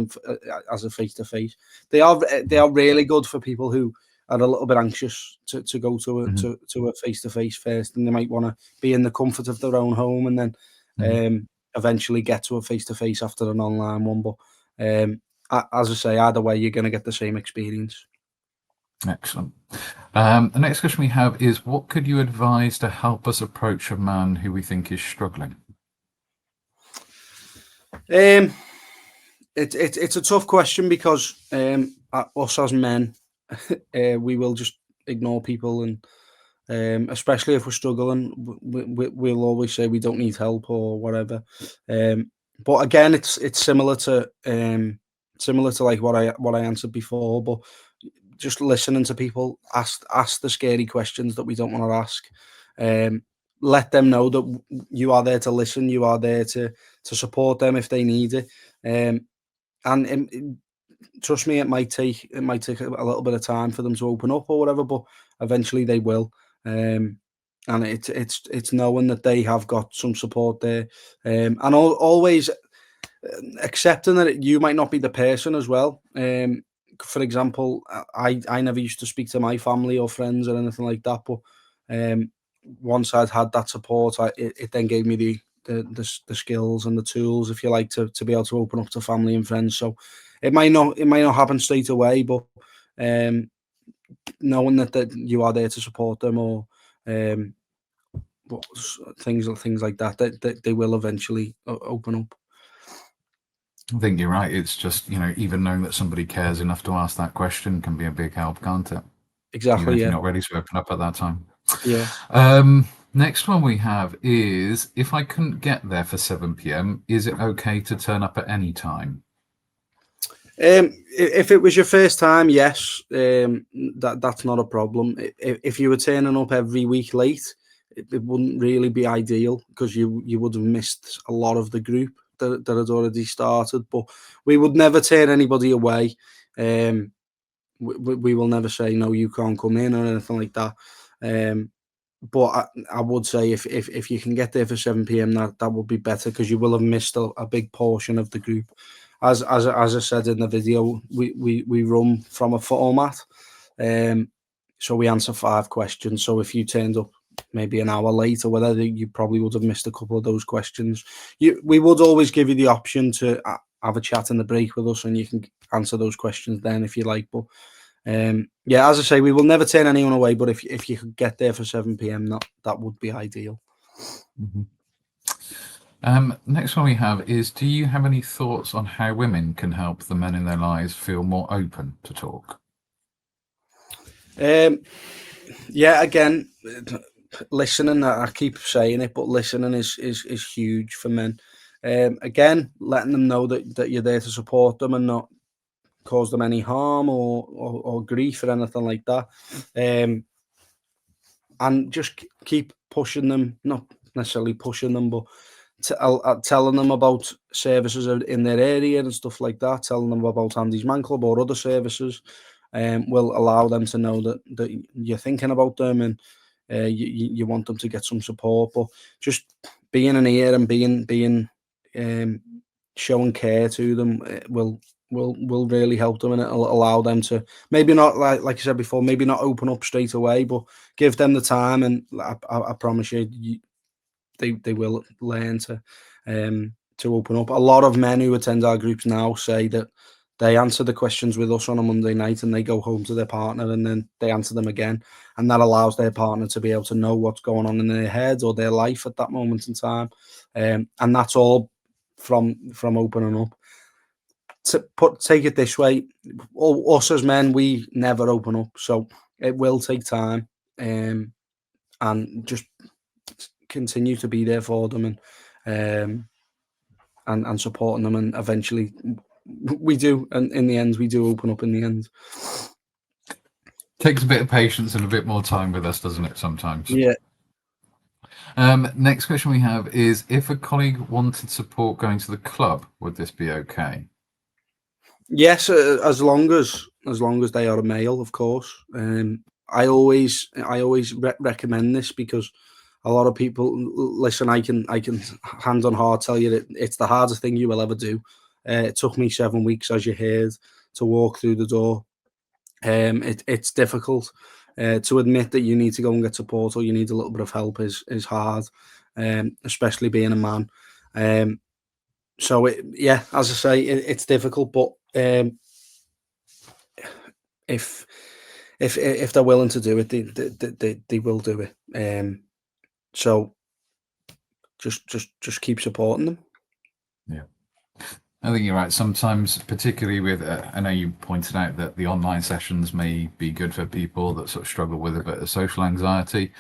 as a face-to-face. They are really good for people who are a little bit anxious to go to a face-to-face first, and they might want to be in the comfort of their own home and then eventually get to a face-to-face after an online one. But as I say, either way, you're going to get the same experience. Excellent. The next question we have is, what could you advise to help us approach a man who we think is struggling? It's a tough question, because us as men, we will just ignore people, and especially if we're struggling, we'll always say we don't need help or whatever. But again, it's similar to like what I answered before, but just listening to people, ask the scary questions that we don't want to ask. Let them know that you are there to listen, you are there to support them if they need it. And trust me, it might take a little bit of time for them to open up or whatever, but eventually they will. And it's knowing that they have got some support there, and always accepting that you might not be the person as well. For example, I never used to speak to my family or friends or anything like that, but once I'd had that support, it then gave me the skills and the tools, if you like, to be able to open up to family and friends. So it might not happen straight away, but knowing that you are there to support them, or things like that they will eventually open up. I think you're right. It's just, even knowing that somebody cares enough to ask that question can be a big help, can't it? Exactly. Even if you're not ready to open up at that time. Yeah. Next one we have is, if I couldn't get there for 7 p.m, is it okay to turn up at any time? If it was your first time, yes, that's not a problem. If you were turning up every week late, it wouldn't really be ideal, because you would have missed a lot of the group that had already started. But we would never turn anybody away. We will never say, no, you can't come in or anything like that. But I would say if you can get there for 7 p.m, that would be better, because you will have missed a big portion of the group. As I said in the video, we run from a format, so we answer 5 questions. So if you turned up maybe an hour late or whatever, you probably would have missed a couple of those questions. We would always give you the option to have a chat in the break with us, and you can answer those questions then if you like. But yeah, as I say, we will never turn anyone away, but if you could get there for 7 p.m, that would be ideal. Next one we have is, do you have any thoughts on how women can help the men in their lives feel more open to talk? Yeah, again, listening, I keep saying it, but listening is huge for men. Again, letting them know that you're there to support them and not cause them any harm or grief or anything like that. And just keep pushing them, not necessarily pushing them, but telling them about services in their area and stuff like that, telling them about Andy's Man Club or other services, will allow them to know that you're thinking about them, and you want them to get some support. But just being an ear and being showing care to them will really help them, and it'll allow them to maybe not, like I said before, maybe not open up straight away, but give them the time, and I promise you, they will learn to open up. A lot of men who attend our groups now say that they answer the questions with us on a Monday night, and they go home to their partner, and then they answer them again, and that allows their partner to be able to know what's going on in their head or their life at that moment in time, and that's all from opening up. Take it this way, us as men, we never open up, so it will take time, and just continue to be there for them, and supporting them, and eventually we do, and in the end we do open up in the end. Takes a bit of patience and a bit more time with us, doesn't it, sometimes? Yeah. Next question we have is, if a colleague wanted support going to the club, would this be okay? Yes, as long as they are a male, of course. I always recommend this because a lot of people listen. I can hand on heart tell you that it's the hardest thing you will ever do. It took me 7 weeks, as you heard, to walk through the door. It's difficult to admit that you need to go and get support or you need a little bit of help is hard, especially being a man. So yeah, as I say, it's difficult, but if they're willing to do it, they will do it. So just keep supporting them. Yeah, I think you're right. Sometimes, particularly with, I know you pointed out that the online sessions may be good for people that sort of struggle with a bit of social anxiety.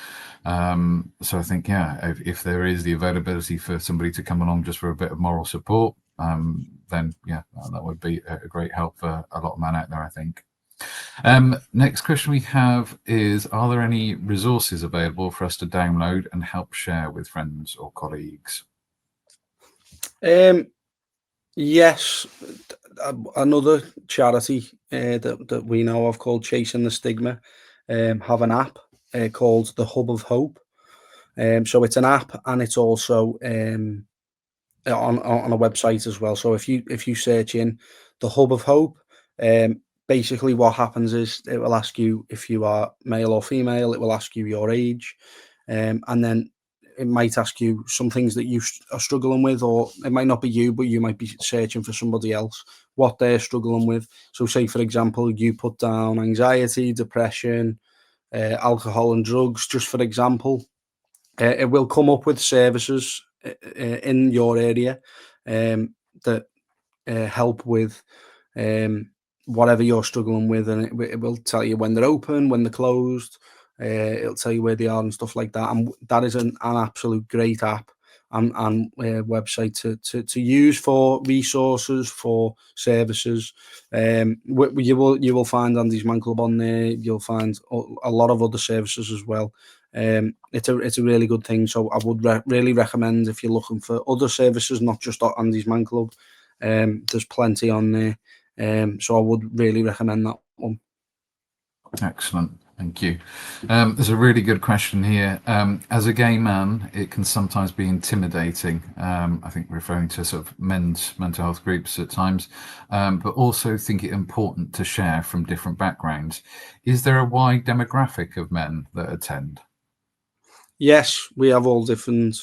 So I think, yeah, if there is the availability for somebody to come along just for a bit of moral support, then yeah, that would be a great help for a lot of men out there, I think. Next question we have is, are there any resources available for us to download and help share with friends or colleagues? Yes, another charity that we know of called Chasing the Stigma have an app called the Hub of Hope. So it's an app and it's also on a website as well. So if you search in the Hub of Hope, basically what happens is it will ask you if you are male or female. It will ask you your age, and then it might ask you some things that you are struggling with, or it might not be you, but you might be searching for somebody else, what they're struggling with. So say, for example, you put down anxiety, depression, alcohol and drugs, just for example. It will come up with services in your area that help with whatever you're struggling with, and it will tell you when they're open, when they're closed. It'll tell you where they are and stuff like that. And that is an absolute great app and website to use for resources, for services. You will find Andy's Man Club on there. You'll find a lot of other services as well. It's a really good thing. So I would really recommend, if you're looking for other services, not just Andy's Man Club. There's plenty on there. So I would really recommend that one. Excellent. Thank you. There's a really good question here. As a gay man, it can sometimes be intimidating. I think referring to sort of men's mental health groups at times, but also think it important to share from different backgrounds. Is there a wide demographic of men that attend? Yes, we have all different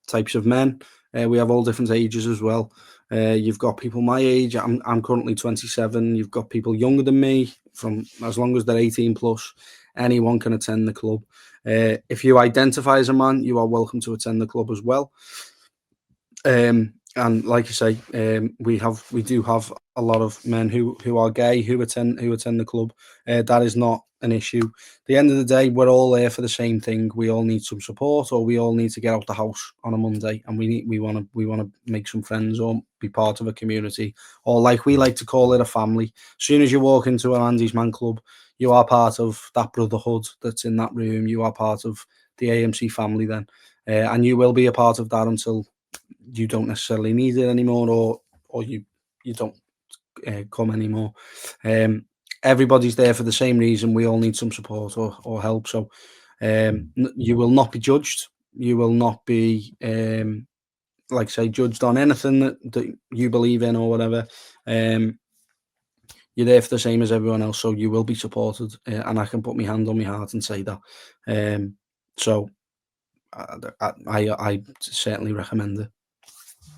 types of men. We have all different ages as well. You've got people my age. I'm currently 27. You've got people younger than me. From as long as they're 18 plus, anyone can attend the club. If you identify as a man, you are welcome to attend the club as well. And like you say, we do have a lot of men who are gay who attend the club. That is not an issue. At the end of the day, we're all there for the same thing. We all need some support, or we all need to get out the house on a Monday, and we want to make some friends or be part of a community, or like we like to call it, a family. As soon as you walk into an Andy's Man Club, you are part of that brotherhood that's in that room. You are part of the AMC family then, and you will be a part of that until you don't necessarily need it anymore, or you don't come anymore. Everybody's there for the same reason. We all need some support or help. So you will not be judged. You will not be, like say, judged on anything that you believe in or whatever. You're there for the same as everyone else, so you will be supported. And I can put my hand on my heart and say that. So I certainly recommend it.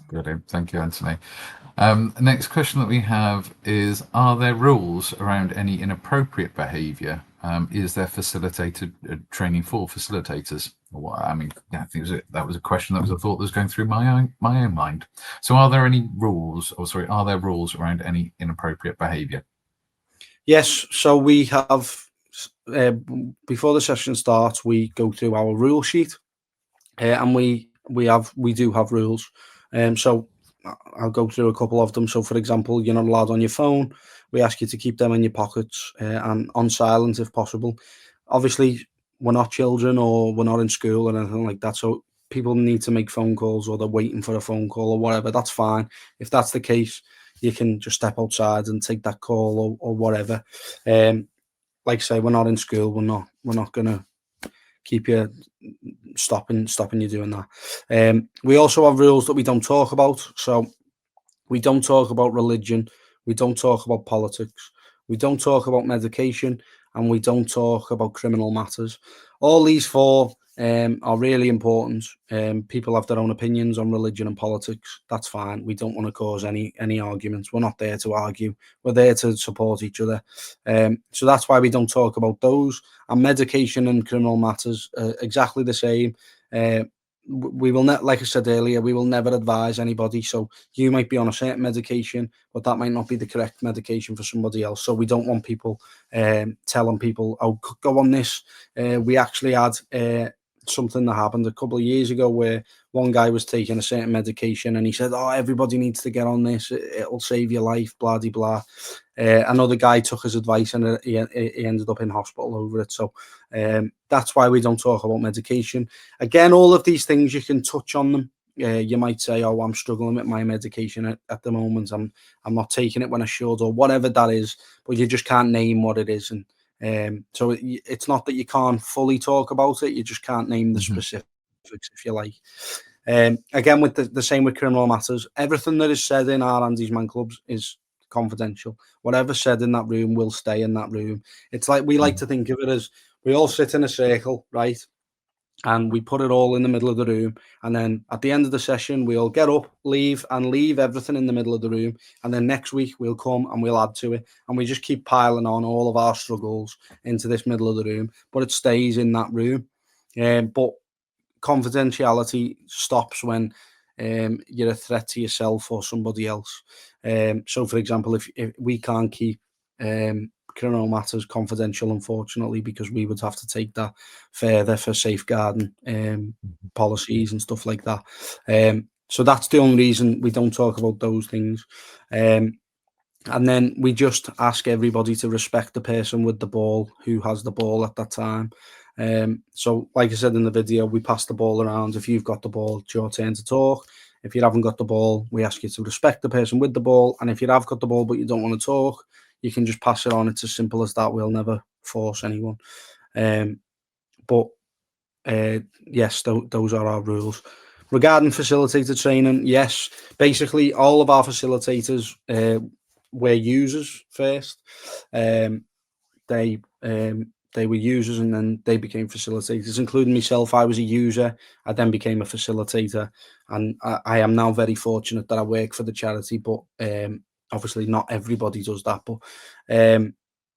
Brilliant. Thank you, Anthony. Next question that we have is, are there rules around any inappropriate behaviour? Is there facilitated training for facilitators? I mean, yeah, I think that was a question that was a thought that was going through my own mind. So are there any rules, are there rules around any inappropriate behaviour? Yes, so we have, before the session starts, we go through our rule sheet, and we do have rules. So I'll go through a couple of them. So, for example, you're not allowed on your phone. We ask you to keep them in your pockets and on silent if possible. Obviously, we're not children or we're not in school or anything like that. So people need to make phone calls or they're waiting for a phone call or whatever. That's fine. If that's the case, you can just step outside and take that call or whatever. Like I say, we're not in school. We're not gonna keep you stopping you doing that. We also have rules that we don't talk about. So we don't talk about religion. We don't talk about politics. We don't talk about medication, and we don't talk about criminal matters. All these four are really important. People have their own opinions on religion and politics. That's fine. We don't want to cause any arguments. We're not there to argue. We're there to support each other. So that's why we don't talk about those. And medication and criminal matters are exactly the same. We will not, like I said earlier, we will never advise anybody. So you might be on a certain medication, but that might not be the correct medication for somebody else. So we don't want people telling people, "Oh, go on this." We actually had something that happened a couple of years ago where one guy was taking a certain medication and he said, "Oh, everybody needs to get on this. It'll save your life." Blah de blah. Another guy took his advice and he ended up in hospital over it. So that's why we don't talk about medication. Again, all of these things, you can touch on them. You might say, "Oh, I'm struggling with my medication at the moment. I'm not taking it when I should," or whatever that is, but you just can't name what it is. And so it's not that you can't fully talk about it. You just can't name the specifics, if you like. Again, with the same with criminal matters, everything that is said in our Andy's Man Clubs is confidential. Whatever's said in that room will stay in that room. It's like we like to think of it as we all sit in a circle, right? And we put it all in the middle of the room. And then at the end of the session, we'll get up, leave everything in the middle of the room. And then next week we'll come and we'll add to it. And we just keep piling on all of our struggles into this middle of the room, but it stays in that room. But confidentiality stops when you're a threat to yourself or somebody else. So, for example, if we can't keep criminal matters confidential, unfortunately, because we would have to take that further for safeguarding policies and stuff like that. So that's the only reason we don't talk about those things. And then we just ask everybody to respect the person with the ball who has the ball at that time. So like I said in the video, we pass the ball around. If you've got the ball, it's your turn to talk. If you haven't got the ball, we ask you to respect the person with the ball. And if you have got the ball but you don't want to talk, you can just pass it on. It's as simple as that. We'll never force anyone. But yes, those are our rules. Regarding facilitator training, yes, basically all of our facilitators were users first. They were users and then they became facilitators, including myself. I was a user. I then became a facilitator, and I am now very fortunate that I work for the charity. But obviously, not everybody does that. But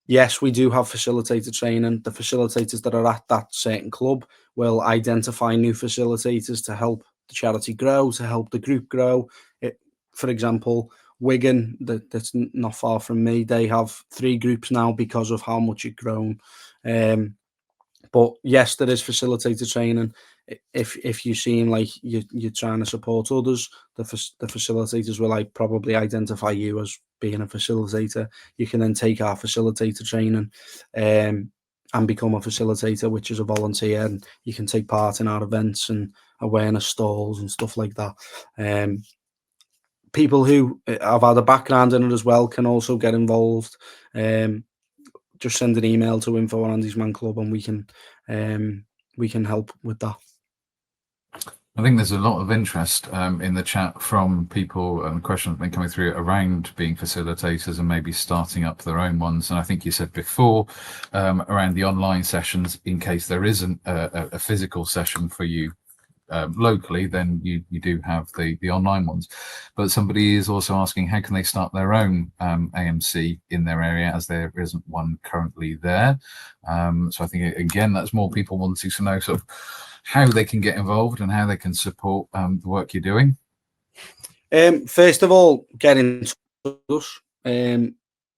yes, we do have facilitator training. The facilitators that are at that certain club will identify new facilitators to help the charity grow, to help the group grow. For example, Wigan, that's not far from me, they have 3 groups now because of how much it's grown. But yes, there is facilitator training. If you seem like you're trying to support others, the facilitators will probably identify you as being a facilitator. You can then take our facilitator training and become a facilitator, which is a volunteer, and you can take part in our events and awareness stalls and stuff like that. People who have had a background in it as well can also get involved. Just send an email to info@Andy's Man Club and we can help with that. I think there's a lot of interest in the chat from people, and questions have been coming through around being facilitators and maybe starting up their own ones. And I think you said before around the online sessions, in case there isn't a physical session for you locally, then you do have the online ones. But somebody is also asking, how can they start their own AMC in their area, as there isn't one currently there. So I think, again, that's more people wanting to know sort of how they can get involved and how they can support the work you're doing. First of all, get in touch with us,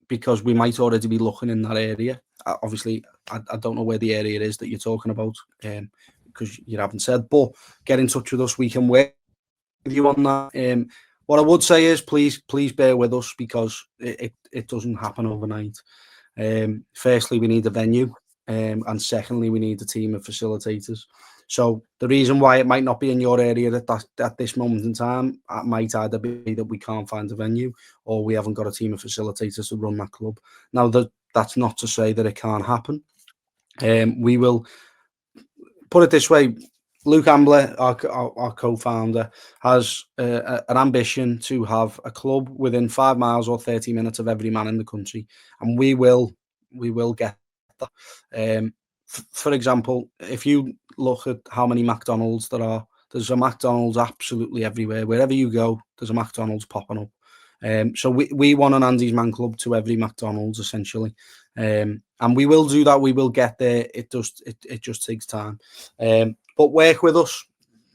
because we might already be looking in that area. Obviously, I don't know where the area is that you're talking about, because you haven't said, but get in touch with us. We can work with you on that. What I would say is please bear with us, because it doesn't happen overnight. Firstly, we need a venue. and secondly, we need a team of facilitators. So the reason why it might not be in your area at this moment in time, it might either be that we can't find a venue or we haven't got a team of facilitators to run that club. Now, that's not to say that it can't happen. We will put it this way. Luke Ambler, our co-founder, has an ambition to have a club within 5 miles or 30 minutes of every man in the country, and we will get that. For example, if you look at how many McDonald's there are, there's a McDonald's absolutely everywhere. Wherever you go, there's a McDonald's popping up. So we want an Andy's Man Club to every McDonald's essentially, and we will do that. We will get there. It just takes time. But work with us.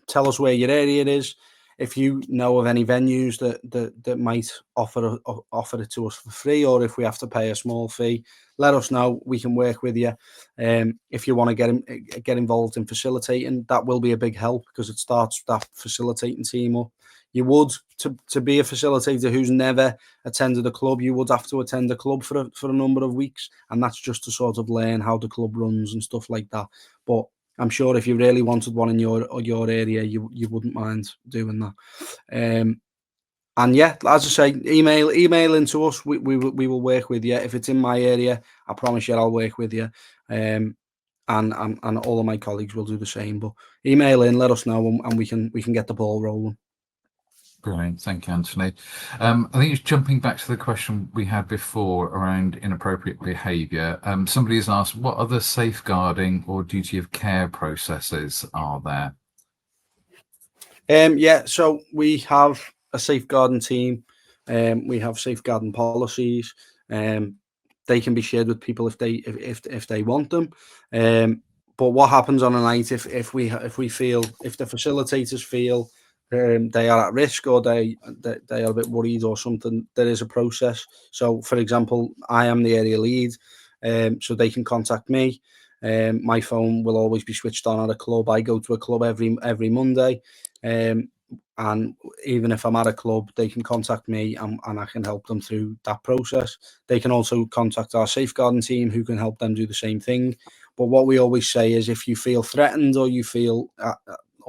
Tell us where your area is. If you know of any venues that might offer it to us for free, or if we have to pay a small fee, let us know. We can work with you. If you want to get involved in facilitating, that will be a big help because it starts that facilitating team up. You would to be a facilitator who's never attended a club, you would have to attend a club for a number of weeks, and that's just to sort of learn how the club runs and stuff like that. But I'm sure if you really wanted one in your area, you wouldn't mind doing that. And yeah, as I say, email into us. We will work with you. If it's in my area, I promise you I'll work with you. And all of my colleagues will do the same. But email in, let us know, and we can get the ball rolling. Brilliant. Thank you, Anthony. I think it's jumping back to the question we had before around inappropriate behaviour. Somebody has asked, what other safeguarding or duty of care processes are there? Yeah, so we have a safeguarding team. We have safeguarding policies. They can be shared with people if they want them. But what happens on a night if the facilitators feel they are at risk or they are a bit worried or something, there is a process. So, for example, I am the area lead, so they can contact me. My phone will always be switched on at a club. I go to a club every Monday, and even if I'm at a club, they can contact me and I can help them through that process. They can also contact our safeguarding team who can help them do the same thing. But what we always say is if you feel threatened or you feel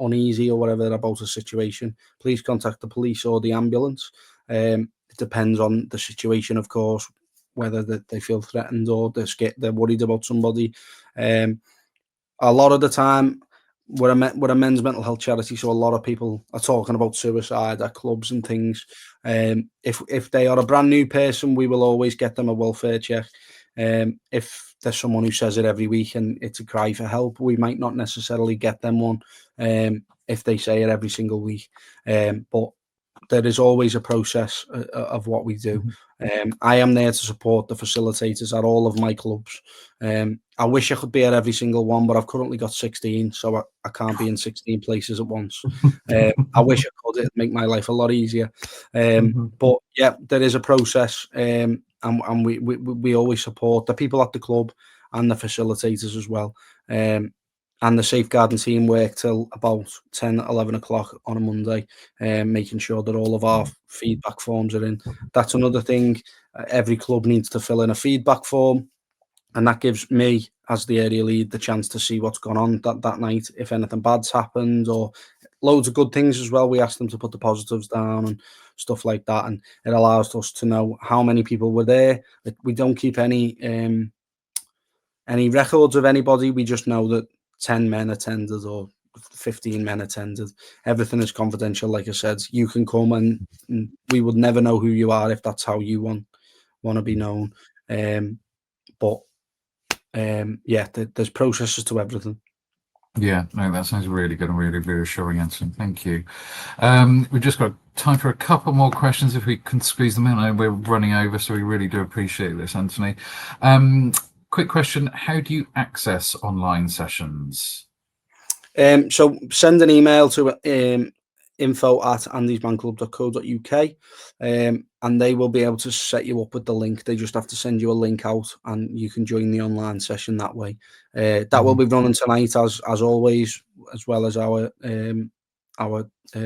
uneasy or whatever about a situation, please contact the police or the ambulance. It depends on the situation, of course, whether they feel threatened or they're worried about somebody. A lot of the time, we're a men's mental health charity, so a lot of people are talking about suicide at clubs and things. If they are a brand new person, we will always get them a welfare check. If there's someone who says it every week and it's a cry for help, we might not necessarily get them one if they say it every single week. But there is always a process of what we do. I am there to support the facilitators at all of my clubs. I wish I could be at every single one, but I've currently got 16, so I can't be in 16 places at once. I wish I could. It'd make my life a lot easier. But yeah, there is a process, and we always support the people at the club and the facilitators as well. And the safeguarding team work till about 10, 11 o'clock on a Monday, making sure that all of our feedback forms are in. That's another thing. Every club needs to fill in a feedback form, and that gives me, as the area lead, the chance to see what's gone on that night, if anything bad's happened, or loads of good things as well. We ask them to put the positives down and stuff like that, and it allows us to know how many people were there. We don't keep any records of anybody. We just know that 10 men attended or 15 men attended. Everything is confidential. Like I said, you can come and we would never know who you are if that's how you want to be known. But there's processes to everything. Yeah, no, that sounds really good and really reassuring, Anthony. Thank you. We've just got time for a couple more questions if we can squeeze them in. We're running over, so we really do appreciate this, Anthony. Quick question, how do you access online sessions? So send an email to info@andysmanclub.co.uk, and they will be able to set you up with the link. They just have to send you a link out and you can join the online session that way. That will be running tonight as always, as well as our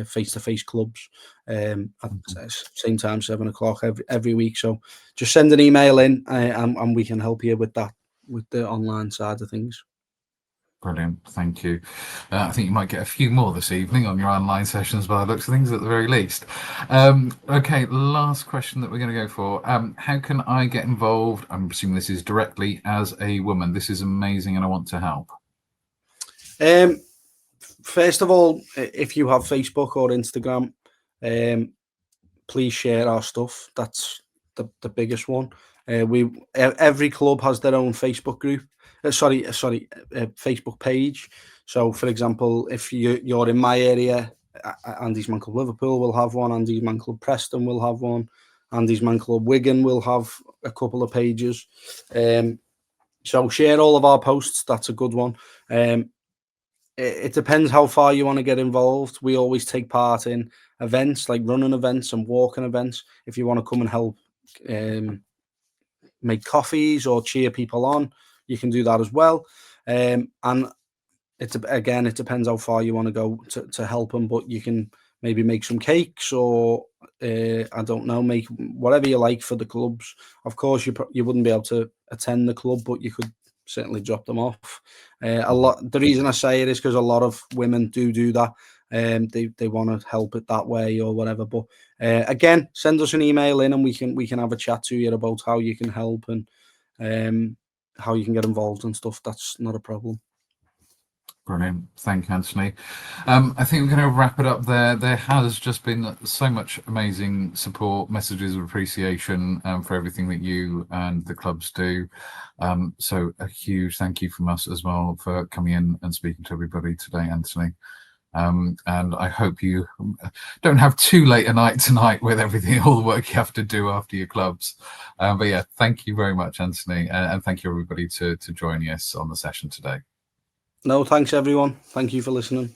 face-to-face clubs at the same time, 7 o'clock every week. So just send an email in and we can help you with that with the online side of things. Brilliant, thank you. I think you might get a few more this evening on your online sessions by the looks of things at the very least. Okay, last question that we're going to go for. How can I get involved? I'm assuming this is directly as a woman. This is amazing and I want to help. First of all, if you have Facebook or Instagram, please share our stuff. That's the biggest one. Every club has their own Facebook group. Facebook page. So, for example, if you're in my area, Andy's Man Club Liverpool will have one. Andy's Man Club Preston will have one. Andy's Man Club Wigan will have a couple of pages. So share all of our posts. That's a good one. It depends how far you want to get involved. We always take part in events like running events and walking events. If you want to come and help make coffees or cheer people on, you can do that as well. And it depends how far you want to go to help them, but you can maybe make some cakes or I don't know, make whatever you like for the clubs. Of course, you wouldn't be able to attend the club, but you could certainly drop them off. The reason I say it is because a lot of women do that. They want to help it that way or whatever. But again, send us an email in and we can have a chat to you about how you can help and how you can get involved and stuff. That's not a problem. Brilliant. Thank you, Anthony. I think we're going to wrap it up there. There has just been so much amazing support, messages of appreciation for everything that you and the clubs do. So a huge thank you from us as well for coming in and speaking to everybody today, Anthony. And I hope you don't have too late a night tonight with everything, all the work you have to do after your clubs. But yeah, thank you very much, Anthony. And thank you, everybody, to joining us on the session today. No, thanks, everyone. Thank you for listening.